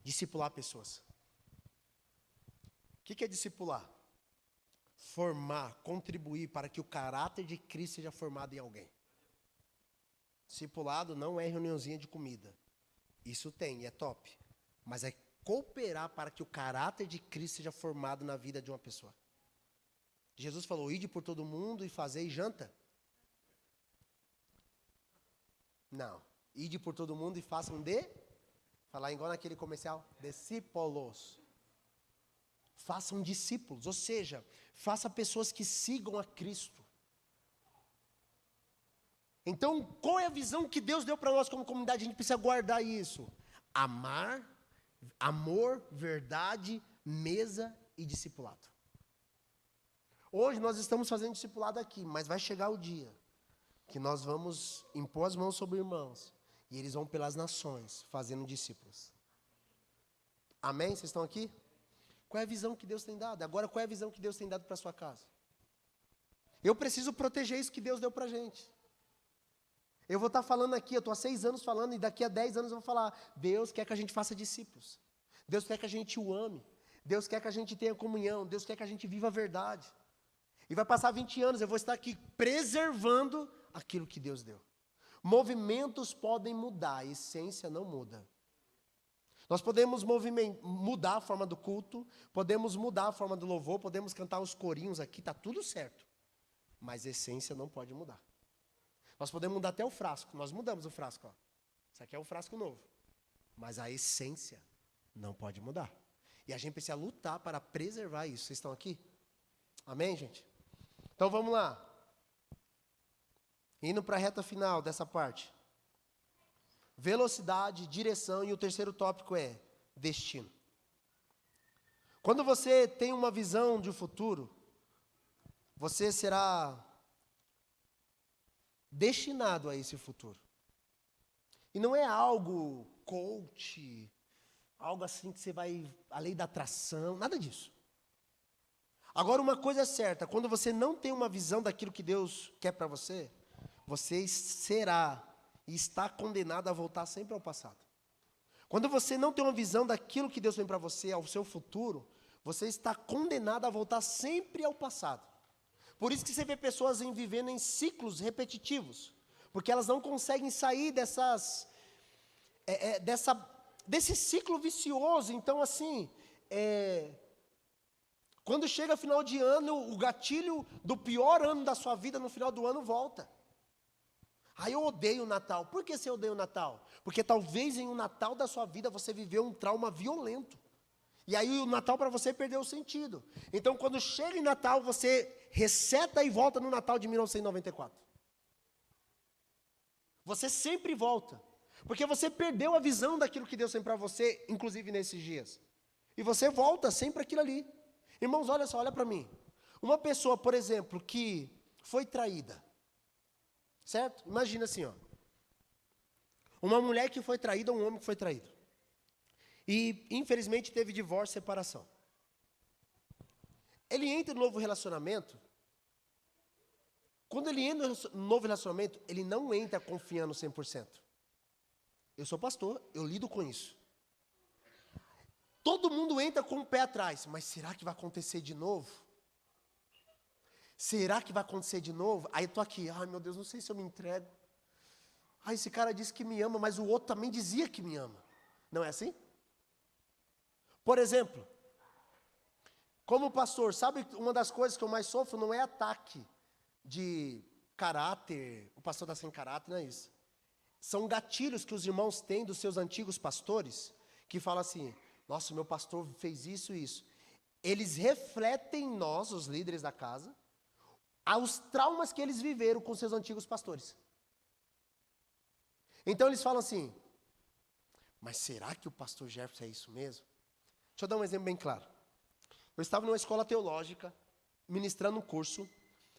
Discipular pessoas. O que é discipular? Formar, contribuir para que o caráter de Cristo seja formado em alguém. Discipulado não é reuniãozinha de comida. Isso tem, é top. Mas é cooperar para que o caráter de Cristo seja formado na vida de uma pessoa. Jesus falou, ide por todo mundo e fazei janta. Não, Ide por todo mundo e façam falar igual naquele comercial, discípulos. Façam discípulos, ou seja, faça pessoas que sigam a Cristo. Então, qual é a visão que Deus deu para nós como comunidade? A gente precisa guardar isso. Amor, verdade, mesa e discipulado. Hoje nós estamos fazendo discipulado aqui, mas vai chegar o dia que nós vamos impor as mãos sobre irmãos e eles vão pelas nações fazendo discípulos. Amém? Vocês estão aqui? Qual é a visão que Deus tem dado? Agora, qual é a visão que Deus tem dado para a sua casa? Eu preciso proteger isso que Deus deu para a gente. Eu vou estar falando aqui, eu estou há 6 anos falando, e daqui a 10 anos eu vou falar, Deus quer que a gente faça discípulos. Deus quer que a gente o ame. Deus quer que a gente tenha comunhão. Deus quer que a gente viva a verdade. E vai passar 20 anos, eu vou estar aqui preservando aquilo que Deus deu. Movimentos podem mudar, a essência não muda. Nós podemos mudar a forma do culto, podemos mudar a forma do louvor, podemos cantar os corinhos aqui, está tudo certo. Mas a essência não pode mudar. Nós podemos mudar até o frasco, nós mudamos o frasco. Ó. Isso aqui é um frasco novo. Mas a essência não pode mudar. E a gente precisa lutar para preservar isso. Vocês estão aqui? Amém, gente? Então vamos lá. Indo para a reta final dessa parte. Velocidade, direção e o terceiro tópico é destino. Quando você tem uma visão de futuro, você será destinado a esse futuro. E não é algo coach, algo assim que você vai, a lei da atração, nada disso. Agora, uma coisa é certa, quando você não tem uma visão daquilo que Deus quer para você, você será e está condenado a voltar sempre ao passado. Quando você não tem uma visão daquilo que Deus tem para você, ao seu futuro, você está condenado a voltar sempre ao passado. Por isso que você vê pessoas vivendo em ciclos repetitivos, porque elas não conseguem sair desse ciclo vicioso. Então, assim, quando chega final de ano, o gatilho do pior ano da sua vida no final do ano volta. Aí eu odeio o Natal. Por que você odeia o Natal? Porque talvez em um Natal da sua vida você viveu um trauma violento. E aí o Natal para você perdeu o sentido. Então quando chega em Natal, você reseta e volta no Natal de 1994. Você sempre volta. Porque você perdeu a visão daquilo que Deus tem para você, inclusive nesses dias. E você volta sempre aquilo ali. Irmãos, olha só, olha para mim. Uma pessoa, por exemplo, que foi traída. Certo? Imagina assim, ó. Uma mulher que foi traída, um homem que foi traído. E, infelizmente, teve divórcio e separação. Ele entra no novo relacionamento. Quando ele entra no novo relacionamento, ele não entra confiando 100%. Eu sou pastor, eu lido com isso. Todo mundo entra com o pé atrás. Mas será que vai acontecer de novo? Será que vai acontecer de novo? Aí eu estou aqui, ai meu Deus, não sei se eu me entrego. Ai, esse cara disse que me ama, mas o outro também dizia que me ama. Não é assim? Por exemplo, como pastor, sabe uma das coisas que eu mais sofro não é ataque de caráter, o pastor está sem caráter, não é isso. São gatilhos que os irmãos têm dos seus antigos pastores, que falam assim, nossa, meu pastor fez isso e isso. Eles refletem em nós, os líderes da casa, aos traumas que eles viveram com seus antigos pastores. Então eles falam assim, mas será que o pastor Jefferson é isso mesmo? Deixa eu dar um exemplo bem claro. Eu estava numa escola teológica, ministrando um curso,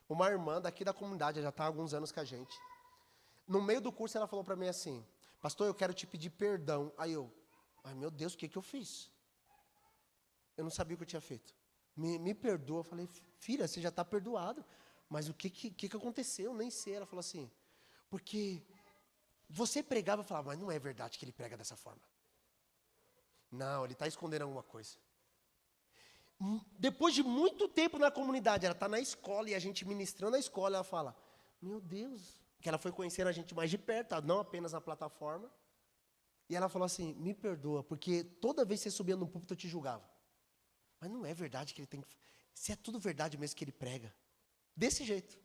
uma irmã daqui da comunidade, já está há alguns anos com a gente. No meio do curso ela falou para mim assim, pastor, eu quero te pedir perdão. Aí eu, ai meu Deus, o que eu fiz? Eu não sabia o que eu tinha feito. Me perdoa. Eu falei, filha, você já está perdoado. Mas o que aconteceu? Eu nem sei. Ela falou assim, porque você pregava e falava, mas não é verdade que ele prega dessa forma. Não, ele está escondendo alguma coisa. Depois de muito tempo na comunidade, ela está na escola e a gente ministrando na escola, ela fala, meu Deus, que ela foi conhecendo a gente mais de perto, não apenas na plataforma. E ela falou assim, me perdoa, porque toda vez que você subia no púlpito eu te julgava. Mas não é verdade que ele tem que... Se é tudo verdade mesmo que ele prega. Desse jeito.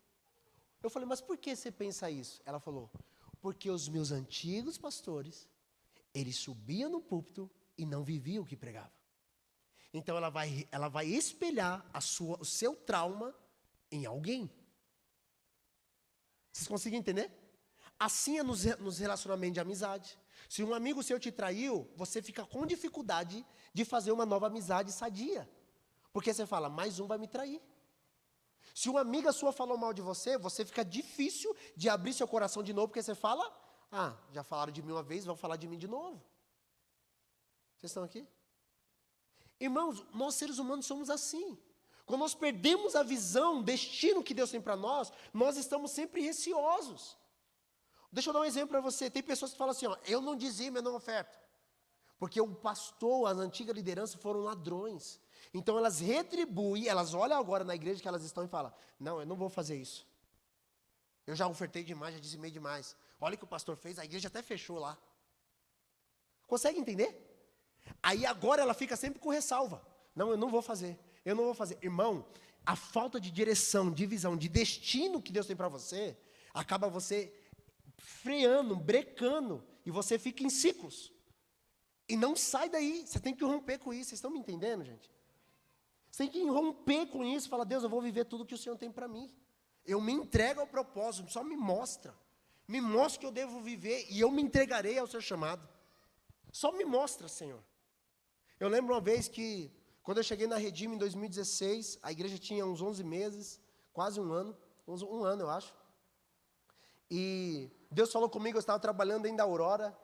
Eu falei, mas por que você pensa isso? Ela falou, Porque os meus antigos pastores, eles subiam no púlpito e não viviam o que pregavam. Então ela vai espelhar o seu trauma em alguém. Vocês conseguem entender? Assim é nos relacionamentos de amizade. Se um amigo seu te traiu, você fica com dificuldade de fazer uma nova amizade sadia. Porque você fala, mais um vai me trair. Se uma amiga sua falou mal de você, você fica difícil de abrir seu coração de novo, porque você fala, já falaram de mim uma vez, vão falar de mim de novo. Vocês estão aqui? Irmãos, nós seres humanos somos assim. Quando nós perdemos a visão, o destino que Deus tem para nós estamos sempre receosos. Deixa eu dar um exemplo para você. Tem pessoas que falam assim, eu não dizimo, eu não oferto. Porque o pastor, as antigas lideranças foram ladrões. Então elas retribuem, elas olham agora na igreja que elas estão e falam, não, eu não vou fazer isso. Eu já ofertei demais, já dizimei demais. Olha o que o pastor fez, a igreja até fechou lá. Consegue entender? Aí agora ela fica sempre com ressalva. Não, eu não vou fazer, eu não vou fazer. Irmão, a falta de direção, de visão, de destino que Deus tem para você, acaba você freando, brecando, e você fica em ciclos. E não sai daí, você tem que romper com isso. Vocês estão me entendendo, gente? Você tem que romper com isso e falar, Deus, eu vou viver tudo que o Senhor tem para mim. Eu me entrego ao propósito, só me mostra. Me mostra que eu devo viver e eu me entregarei ao seu chamado. Só me mostra, Senhor. Eu lembro uma vez que, quando eu cheguei na Redime em 2016, a igreja tinha uns 11 meses, quase um ano, um ano eu acho. E Deus falou comigo, eu estava trabalhando ainda da Aurora,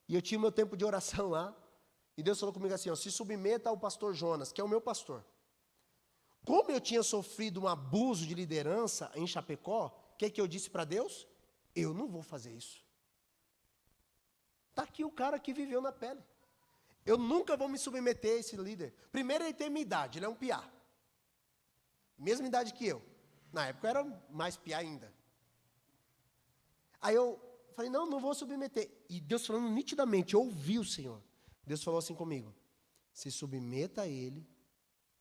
e eu tinha meu tempo de oração lá. E Deus falou comigo assim, se submeta ao pastor Jonas, que é o meu pastor. Como eu tinha sofrido um abuso de liderança em Chapecó, o que eu disse para Deus? Eu não vou fazer isso. Está aqui o cara que viveu na pele. Eu nunca vou me submeter a esse líder. Primeiro, ele tem minha idade, ele é um piá. Mesma idade que eu. Na época eu era mais piá ainda. Aí eu falei, não vou submeter. E Deus falando nitidamente, eu ouvi o Senhor. Deus falou assim comigo, se submeta a Ele,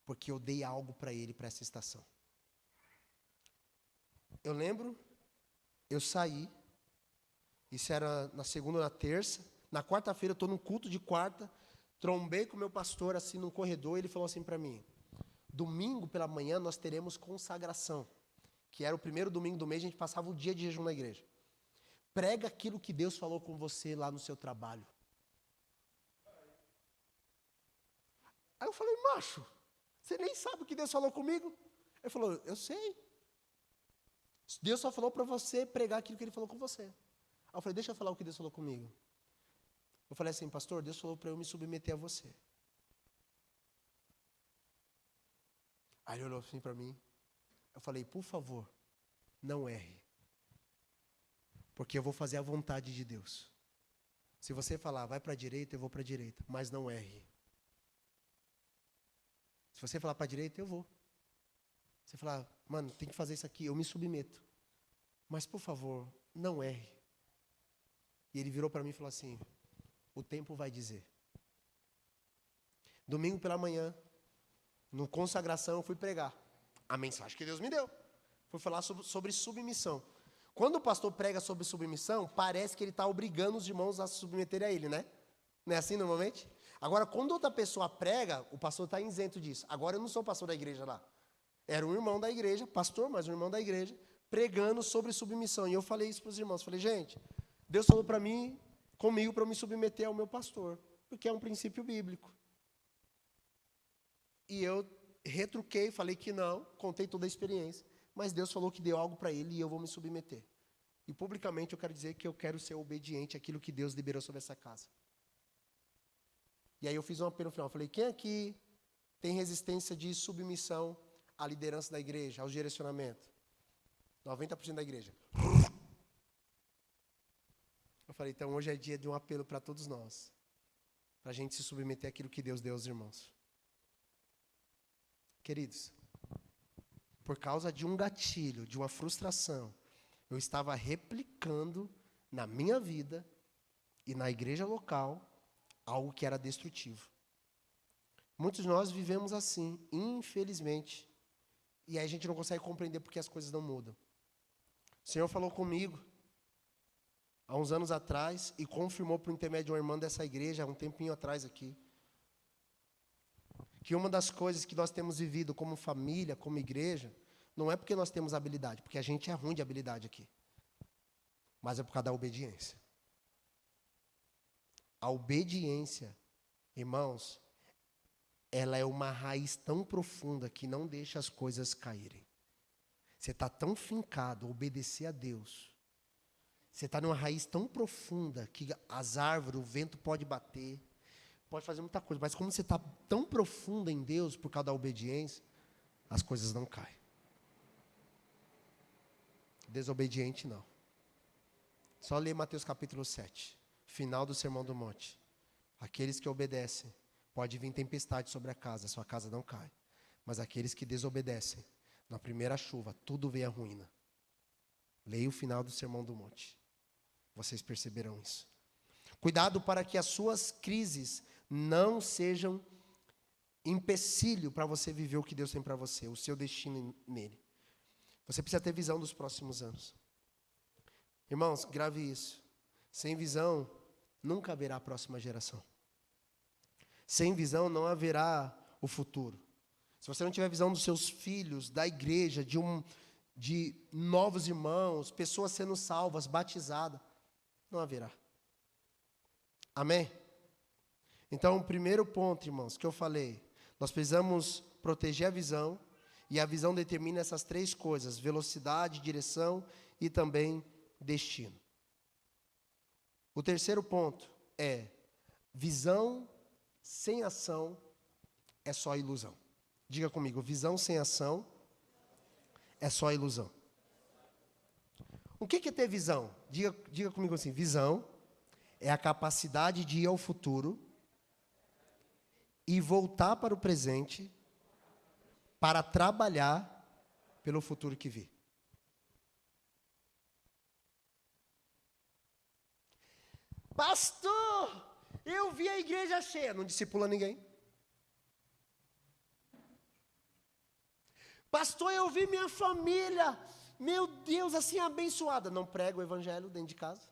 porque eu dei algo para Ele, para essa estação. Eu lembro, eu saí, isso era na segunda ou na terça, na quarta-feira eu estou num culto de quarta, trombei com o meu pastor assim num corredor, e ele falou assim para mim, domingo pela manhã nós teremos consagração, que era o primeiro domingo do mês, a gente passava o dia de jejum na igreja. Prega aquilo que Deus falou com você lá no seu trabalho. Aí eu falei, macho, você nem sabe o que Deus falou comigo? Ele falou, eu sei. Deus só falou para você pregar aquilo que Ele falou com você. Aí eu falei, deixa eu falar o que Deus falou comigo. Eu falei assim, pastor, Deus falou para eu me submeter a você. Aí ele olhou assim para mim. Eu falei, por favor, não erre. Porque eu vou fazer a vontade de Deus. Se você falar, vai para a direita, eu vou para a direita. Mas não erre. Se você falar para a direita, eu vou. Você falar, mano, tem que fazer isso aqui, eu me submeto. Mas, por favor, não erre. E ele virou para mim e falou assim, o tempo vai dizer. Domingo pela manhã, no consagração, eu fui pregar. A mensagem que Deus me deu. Fui falar sobre submissão. Quando o pastor prega sobre submissão, parece que ele está obrigando os irmãos a se submeterem a ele, né? Não é assim normalmente? Agora, quando outra pessoa prega, o pastor está isento disso. Agora, eu não sou pastor da igreja lá. Era um irmão da igreja, pastor, mas um irmão da igreja, pregando sobre submissão. E eu falei isso para os irmãos. Falei, gente, Deus falou para mim, comigo, para eu me submeter ao meu pastor. Porque é um princípio bíblico. E eu retruquei, falei que não, contei toda a experiência. Mas Deus falou que deu algo para ele e eu vou me submeter. E publicamente eu quero dizer que eu quero ser obediente àquilo que Deus liberou sobre essa casa. E aí eu fiz um apelo no final. Falei, quem aqui tem resistência de submissão à liderança da igreja, ao direcionamento? 90% da igreja. Eu falei, então hoje é dia de um apelo para todos nós. Para a gente se submeter àquilo que Deus deu aos irmãos. Queridos, por causa de um gatilho, de uma frustração, eu estava replicando na minha vida e na igreja local algo que era destrutivo. Muitos de nós vivemos assim, infelizmente. E aí a gente não consegue compreender porque as coisas não mudam. O Senhor falou comigo há uns anos atrás, e confirmou por intermédio de uma irmã dessa igreja, há um tempinho atrás aqui, que uma das coisas que nós temos vivido como família, como igreja, não é porque nós temos habilidade, porque a gente é ruim de habilidade aqui, mas é por causa da obediência. A obediência, irmãos, ela é uma raiz tão profunda que não deixa as coisas caírem. Você está tão fincado a obedecer a Deus. Você está numa raiz tão profunda que as árvores, o vento pode bater, pode fazer muita coisa. Mas como você está tão profundo em Deus por causa da obediência, as coisas não caem. Desobediente não. Só ler Mateus capítulo 7. Final do Sermão do Monte. Aqueles que obedecem, pode vir tempestade sobre a casa, sua casa não cai. Mas aqueles que desobedecem, na primeira chuva, tudo vem à ruína. Leia o final do Sermão do Monte. Vocês perceberão isso. Cuidado para que as suas crises não sejam empecilho para você viver o que Deus tem para você, o seu destino nele. Você precisa ter visão dos próximos anos. Irmãos, grave isso. Sem visão, nunca haverá a próxima geração. Sem visão, não haverá o futuro. Se você não tiver visão dos seus filhos, da igreja, de novos irmãos, pessoas sendo salvas, batizadas, não haverá. Amém? Então, o primeiro ponto, irmãos, que eu falei, nós precisamos proteger a visão, e a visão determina essas três coisas: velocidade, direção e também destino. O terceiro ponto é: visão sem ação é só ilusão. Diga comigo, visão sem ação é só ilusão. O que é ter visão? Diga comigo assim, visão é a capacidade de ir ao futuro e voltar para o presente para trabalhar pelo futuro que vê. Pastor, eu vi a igreja cheia, não discipula ninguém. Pastor, eu vi minha família, meu Deus, assim abençoada. Não prega o evangelho dentro de casa.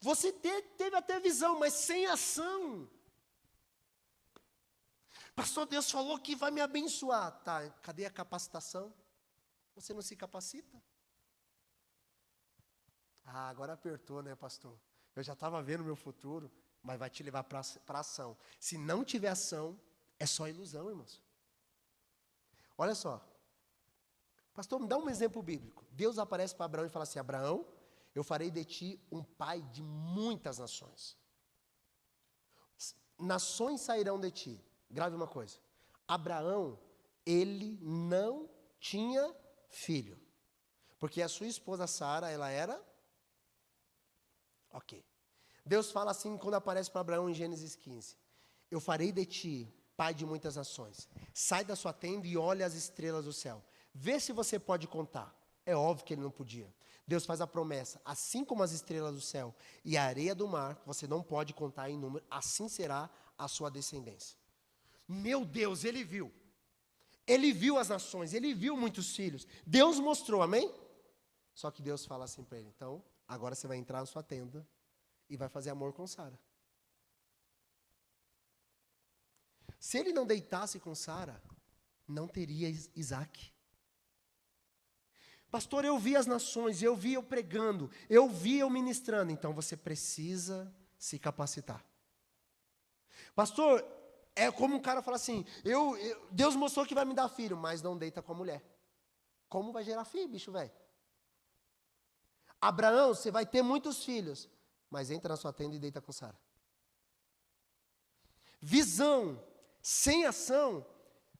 Você teve até visão, mas sem ação. Pastor, Deus falou que vai me abençoar. Tá, cadê a capacitação? Você não se capacita? Ah, agora apertou, né, pastor? Eu já estava vendo o meu futuro, mas vai te levar para ação. Se não tiver ação, é só ilusão, irmãos. Olha só. Pastor, me dá um exemplo bíblico. Deus aparece para Abraão e fala assim: Abraão, eu farei de ti um pai de muitas nações. Nações sairão de ti. Grave uma coisa. Abraão, ele não tinha filho. Porque a sua esposa Sara, ela era... Ok. Deus fala assim quando aparece para Abraão em Gênesis 15. Eu farei de ti pai de muitas nações. Sai da sua tenda e olha as estrelas do céu. Vê se você pode contar. É óbvio que ele não podia. Deus faz a promessa. Assim como as estrelas do céu e a areia do mar, você não pode contar em número, assim será a sua descendência. Meu Deus, ele viu. Ele viu as nações, ele viu muitos filhos. Deus mostrou, amém? Só que Deus fala assim para ele: então, agora você vai entrar na sua tenda e vai fazer amor com Sara. Se ele não deitasse com Sara, não teria Isaac. Pastor, eu vi as nações, eu vi eu pregando, eu vi eu ministrando. Então você precisa se capacitar. Pastor, é como um cara fala assim: Deus mostrou que vai me dar filho, mas não deita com a mulher. Como vai gerar filho, bicho velho? Abraão, você vai ter muitos filhos, mas entra na sua tenda e deita com Sara. Visão sem ação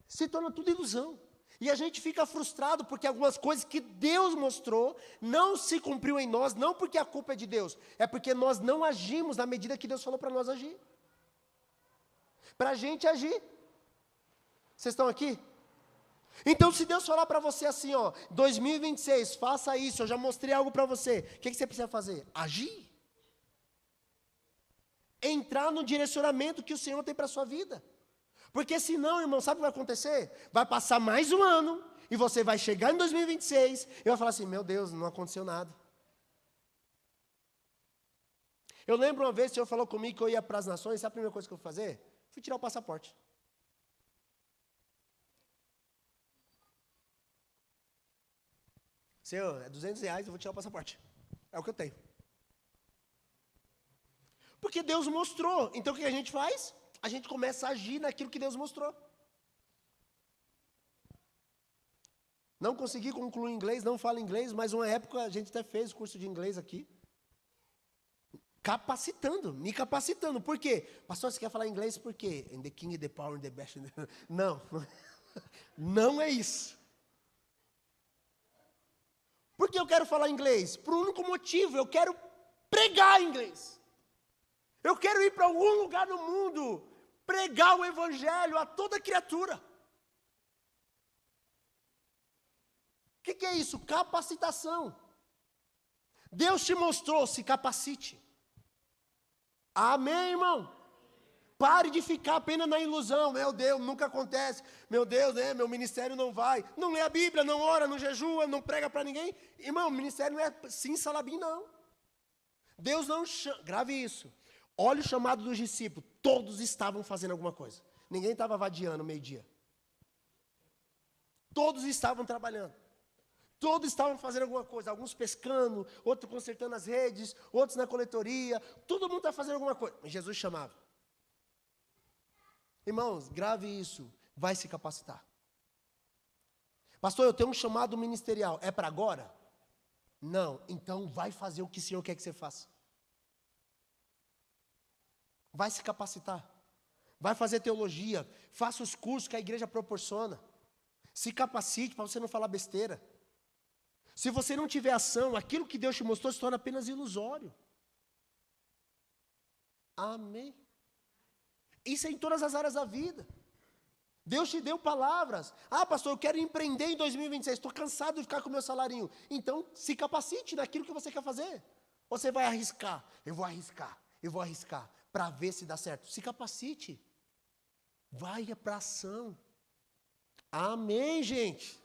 se torna tudo ilusão. E a gente fica frustrado porque algumas coisas que Deus mostrou não se cumpriu em nós, não porque a culpa é de Deus, é porque nós não agimos na medida que Deus falou para nós agir. Para a gente agir. Vocês estão aqui? Então, se Deus falar para você assim, ó, 2026, faça isso, eu já mostrei algo para você, o que você precisa fazer? Agir. Entrar no direcionamento que o Senhor tem para a sua vida. Porque senão, irmão, sabe o que vai acontecer? Vai passar mais um ano, e você vai chegar em 2026, e vai falar assim: meu Deus, não aconteceu nada. Eu lembro uma vez, o Senhor falou comigo que eu ia para as nações, sabe a primeira coisa que eu fui fazer? Fui tirar o passaporte. Senhor, é R$200, eu vou tirar o passaporte. É o que eu tenho. Porque Deus mostrou. Então o que a gente faz? A gente começa a agir naquilo que Deus mostrou. Não consegui concluir inglês, não falo inglês, mas uma época a gente até fez o curso de inglês aqui. Me capacitando. Por quê? Pastor, você quer falar inglês por quê? In the king, the power, the best. Não, não é isso. Por que eu quero falar inglês? Por um único motivo, eu quero pregar inglês. Eu quero ir para algum lugar no mundo, pregar o evangelho a toda criatura. O que é isso? Capacitação. Deus te mostrou, se capacite. Amém, irmão? Pare de ficar apenas na ilusão. Meu Deus, nunca acontece. Meu Deus, meu ministério não vai. Não lê a Bíblia, não ora, não jejua, não prega para ninguém. Irmão, o ministério não é sim salabim, não. Deus não chama, grave isso. Olha o chamado dos discípulos. Todos estavam fazendo alguma coisa. Ninguém estava vadiando meio-dia. Todos estavam trabalhando. Todos estavam fazendo alguma coisa. Alguns pescando, outros consertando as redes, outros na coletoria. Todo mundo está fazendo alguma coisa. Mas Jesus chamava. Irmãos, grave isso. Vai se capacitar. Pastor, eu tenho um chamado ministerial. É para agora? Não. Então vai fazer o que o Senhor quer que você faça. Vai se capacitar. Vai fazer teologia. Faça os cursos que a igreja proporciona. Se capacite para você não falar besteira. Se você não tiver ação, aquilo que Deus te mostrou se torna apenas ilusório. Amém. Isso é em todas as áreas da vida. Deus te deu palavras. Ah, pastor, eu quero empreender em 2026. Estou cansado de ficar com o meu salarinho. Então, se capacite naquilo que você quer fazer. Você vai arriscar. Eu vou arriscar. Para ver se dá certo. Se capacite. Vai para a ação. Amém, gente.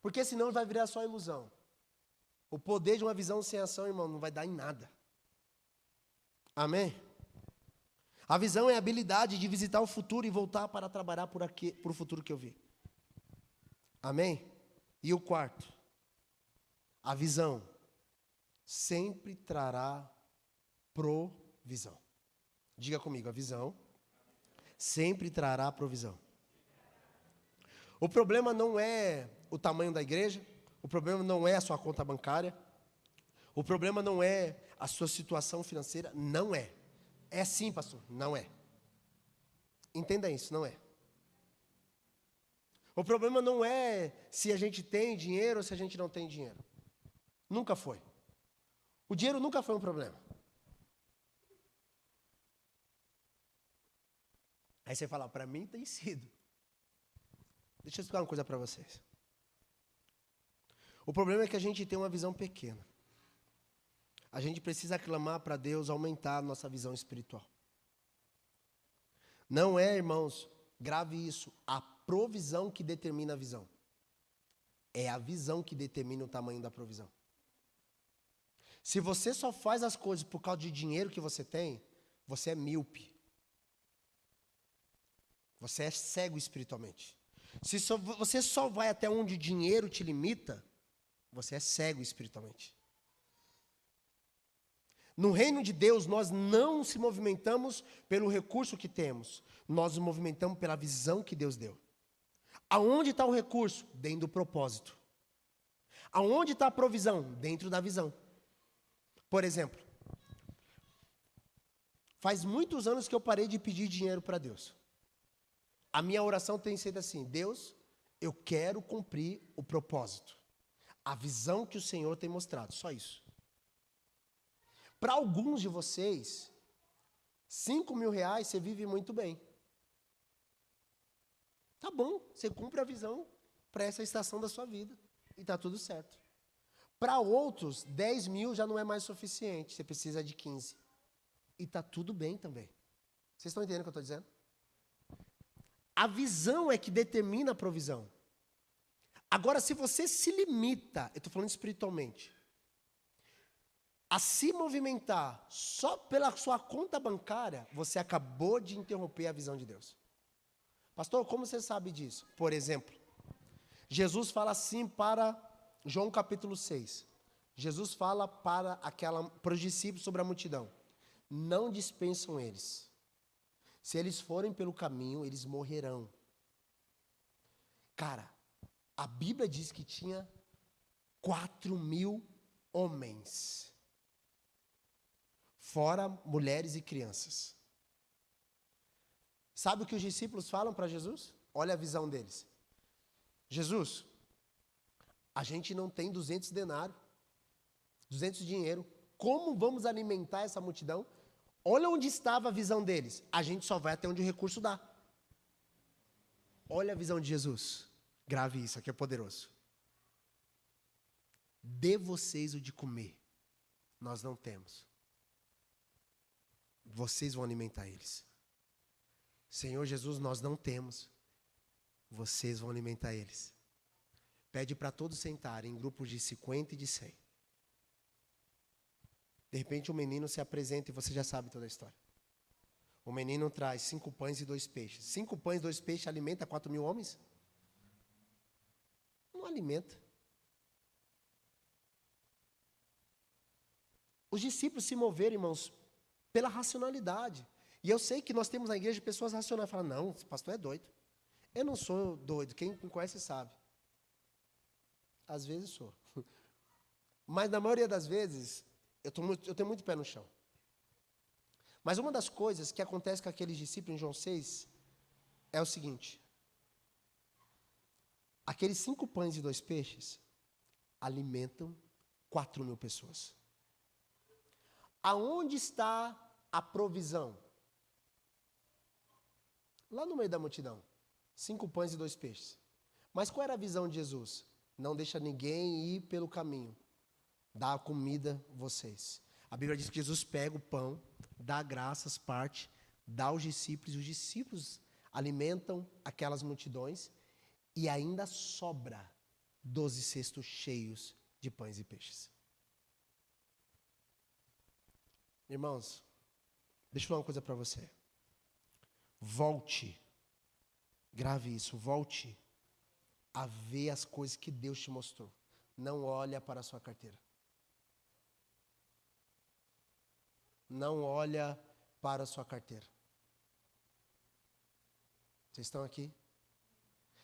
Porque senão vai virar só ilusão. O poder de uma visão sem ação, irmão, não vai dar em nada. Amém? A visão é a habilidade de visitar o futuro e voltar para trabalhar por o futuro que eu vi. Amém? E o quarto. A visão sempre trará provisão. Diga comigo, a visão sempre trará provisão. O problema não é o tamanho da igreja, o problema não é a sua conta bancária, o problema não é a sua situação financeira, não é. É sim, pastor, não é. Entenda isso, não é. O problema não é se a gente tem dinheiro ou se a gente não tem dinheiro. Nunca foi. O dinheiro nunca foi um problema. Aí você fala, para mim tem sido. Deixa eu explicar uma coisa para vocês. O problema é que a gente tem uma visão pequena. A gente precisa clamar para Deus aumentar a nossa visão espiritual. Não é, irmãos, grave isso, a provisão que determina a visão. É a visão que determina o tamanho da provisão. Se você só faz as coisas por causa de dinheiro que você tem, você é míope. Você é cego espiritualmente. Se você só vai até onde o dinheiro te limita, você é cego espiritualmente. No reino de Deus, nós não se movimentamos pelo recurso que temos. Nós nos movimentamos pela visão que Deus deu. Aonde está o recurso? Dentro do propósito. Aonde está a provisão? Dentro da visão. Por exemplo, faz muitos anos que eu parei de pedir dinheiro para Deus. A minha oração tem sido assim: Deus, eu quero cumprir o propósito. A visão que o Senhor tem mostrado, só isso. Para alguns de vocês, R$5.000 você vive muito bem. Tá bom, você cumpre a visão para essa estação da sua vida. E está tudo certo. Para outros, 10 mil já não é mais suficiente. Você precisa de 15. E está tudo bem também. Vocês estão entendendo o que eu estou dizendo? A visão é que determina a provisão. Agora, se você se limita, eu estou falando espiritualmente, a se movimentar só pela sua conta bancária, você acabou de interromper a visão de Deus. Pastor, como você sabe disso? Por exemplo, Jesus fala assim para João capítulo 6. Jesus fala para os discípulos sobre a multidão. Não dispensam eles. Se eles forem pelo caminho, eles morrerão. Cara, a Bíblia diz que tinha 4.000 homens. Fora mulheres e crianças. Sabe o que os discípulos falam para Jesus? Olha a visão deles. Jesus, a gente não tem 200 denários, 200 dinheiro. Como vamos alimentar essa multidão? Olha onde estava a visão deles. A gente só vai até onde o recurso dá. Olha a visão de Jesus. Grave isso, aqui é poderoso. Dê vocês o de comer. Nós não temos. Vocês vão alimentar eles. Senhor Jesus, nós não temos. Vocês vão alimentar eles. Pede para todos sentarem em grupos de 50 e de 100. De repente, o menino se apresenta e você já sabe toda a história. O menino traz 5 pães e 2 peixes. 5 pães e 2 peixes alimenta 4.000 homens? Não alimenta. Os discípulos se moveram, irmãos, pela racionalidade. E eu sei que nós temos na igreja pessoas racionais. Falam, não, esse pastor é doido. Eu não sou doido. Quem me conhece sabe. Às vezes sou. Mas na maioria das vezes, eu tenho muito pé no chão. Mas uma das coisas que acontece com aqueles discípulos em João 6 é o seguinte. Aqueles 5 pães e 2 peixes alimentam 4.000 pessoas. Aonde está a provisão? Lá no meio da multidão. 5 pães e 2 peixes. Mas qual era a visão de Jesus? Não deixa ninguém ir pelo caminho. Dá a comida a vocês. A Bíblia diz que Jesus pega o pão, dá graças, parte, dá aos discípulos, e os discípulos alimentam aquelas multidões, e ainda sobra 12 cestos cheios de pães e peixes. Irmãos, deixa eu falar uma coisa para você. Volte, grave isso, volte a ver as coisas que Deus te mostrou. Não olha para a sua carteira. Não olha para a sua carteira. Vocês estão aqui?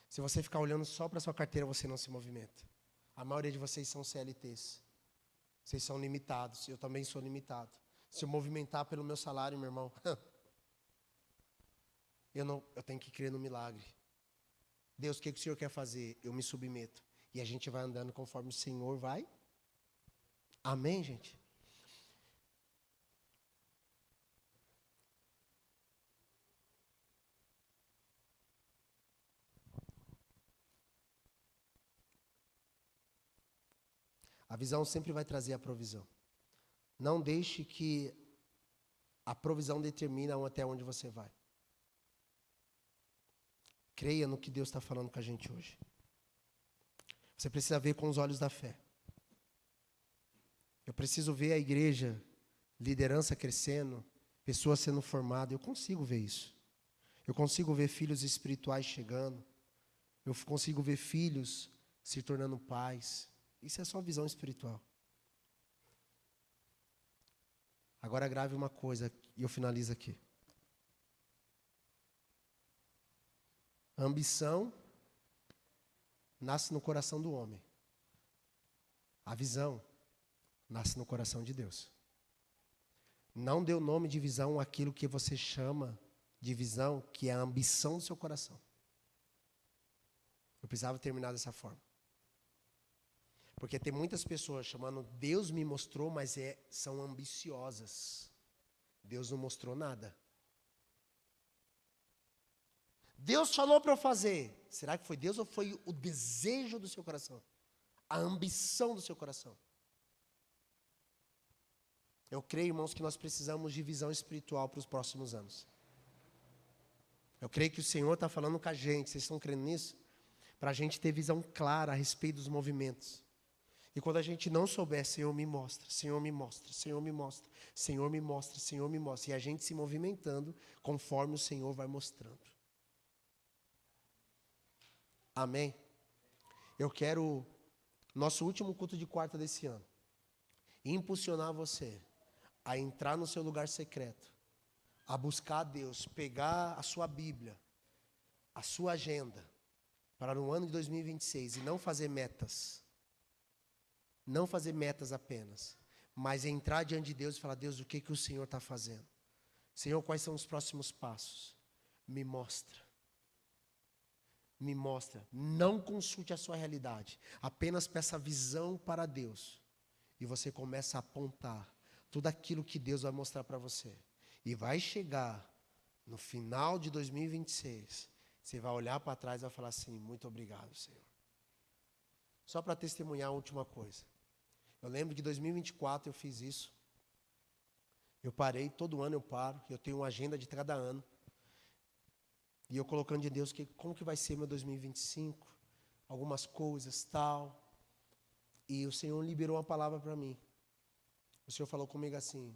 Se você ficar olhando só para a sua carteira, você não se movimenta. A maioria de vocês são CLTs. Vocês são limitados. Eu também sou limitado. Se eu movimentar pelo meu salário, meu irmão, eu tenho que crer no milagre. Deus, o que o Senhor quer fazer? Eu me submeto. E a gente vai andando conforme o Senhor vai. Amém, gente? A visão sempre vai trazer a provisão. Não deixe que a provisão determine até onde você vai. Creia no que Deus está falando com a gente hoje. Você precisa ver com os olhos da fé. Eu preciso ver a igreja, liderança crescendo, pessoas sendo formadas. Eu consigo ver isso. Eu consigo ver filhos espirituais chegando. Eu consigo ver filhos se tornando pais. Isso é só visão espiritual. Agora grave uma coisa e eu finalizo aqui. A ambição nasce no coração do homem. A visão nasce no coração de Deus. Não dê o nome de visão àquilo que você chama de visão, que é a ambição do seu coração. Eu precisava terminar dessa forma. Porque tem muitas pessoas chamando Deus me mostrou, mas são ambiciosas. Deus não mostrou nada. Deus falou para eu fazer. Será que foi Deus ou foi o desejo do seu coração? A ambição do seu coração? Eu creio, irmãos, que nós precisamos de visão espiritual para os próximos anos. Eu creio que o Senhor está falando com a gente. Vocês estão crendo nisso? Para a gente ter visão clara a respeito dos movimentos. E quando a gente não souber, Senhor me mostra, Senhor me mostra, Senhor me mostra, Senhor me mostra, Senhor me mostra. E a gente se movimentando conforme o Senhor vai mostrando. Amém? Eu quero, nosso último culto de quarta desse ano, impulsionar você a entrar no seu lugar secreto, a buscar a Deus, pegar a sua Bíblia, a sua agenda, para no ano de 2026 e não fazer metas. Não fazer metas apenas, mas entrar diante de Deus e falar: Deus, o que o Senhor está fazendo? Senhor, quais são os próximos passos? Me mostra. Me mostra. Não consulte a sua realidade. Apenas peça visão para Deus. E você começa a apontar tudo aquilo que Deus vai mostrar para você. E vai chegar no final de 2026. Você vai olhar para trás e vai falar assim: muito obrigado, Senhor. Só para testemunhar a última coisa. Eu lembro que em 2024 eu fiz isso. Eu parei, todo ano eu paro, eu tenho uma agenda de cada ano. E eu colocando de Deus, como que vai ser meu 2025? Algumas coisas, tal. E o Senhor liberou uma palavra para mim. O Senhor falou comigo assim: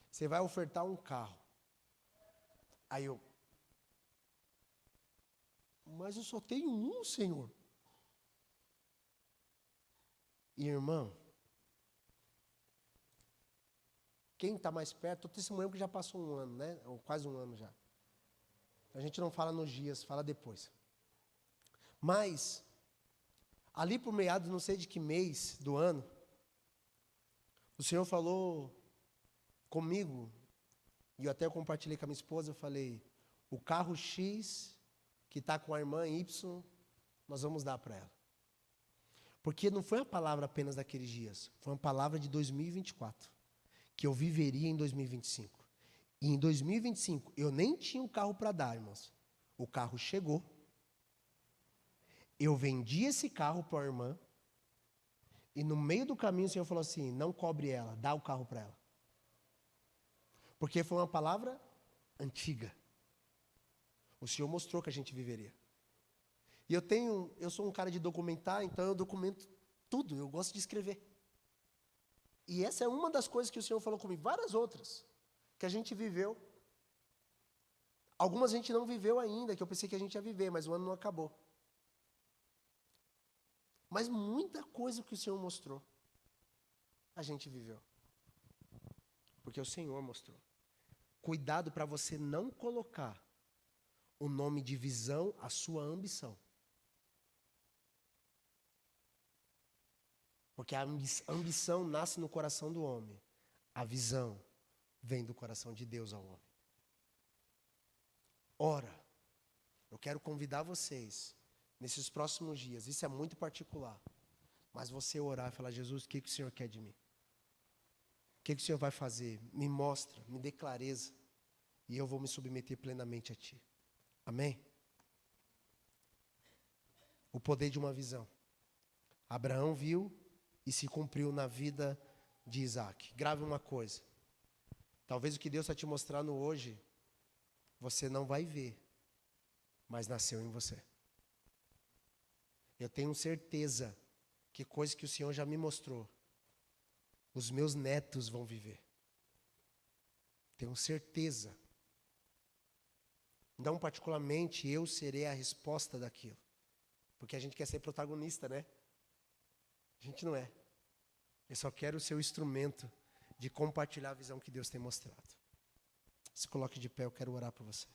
você vai ofertar um carro. Aí eu: mas eu só tenho um, Senhor. E irmão, quem está mais perto, eu testemunho que já passou um ano, né? Ou quase um ano já. A gente não fala nos dias, fala depois. Mas, ali por meados, não sei de que mês do ano, o Senhor falou comigo, e eu até compartilhei com a minha esposa, eu falei: o carro X, que está com a irmã Y, nós vamos dar para ela. Porque não foi uma palavra apenas daqueles dias, foi uma palavra de 2024, que eu viveria em 2025. E em 2025, eu nem tinha um carro para dar, irmãos. O carro chegou. Eu vendi esse carro para a irmã. E no meio do caminho o Senhor falou assim: não cobre ela, dá o carro para ela. Porque foi uma palavra antiga. O Senhor mostrou que a gente viveria. E eu sou um cara de documentar, então eu documento tudo, eu gosto de escrever. E essa é uma das coisas que o Senhor falou comigo, várias outras, que a gente viveu. Algumas a gente não viveu ainda, que eu pensei que a gente ia viver, mas o ano não acabou. Mas muita coisa que o Senhor mostrou, a gente viveu. Porque o Senhor mostrou. Cuidado para você não colocar o nome de visão à sua ambição. Porque a ambição nasce no coração do homem. A visão vem do coração de Deus ao homem. Ora, eu quero convidar vocês, nesses próximos dias, isso é muito particular, mas você orar e falar: Jesus, o que o Senhor quer de mim? O que o Senhor vai fazer? Me mostra, me dê clareza, e eu vou me submeter plenamente a Ti. Amém? O poder de uma visão. Abraão viu e se cumpriu na vida de Isaac. Grave uma coisa. Talvez o que Deus está te mostrando hoje, você não vai ver, mas nasceu em você. Eu tenho certeza que coisas que o Senhor já me mostrou, os meus netos vão viver. Tenho certeza. Não particularmente eu serei a resposta daquilo. Porque a gente quer ser protagonista, né? A gente não é. Eu só quero ser o instrumento de compartilhar a visão que Deus tem mostrado. Se coloque de pé, eu quero orar por você.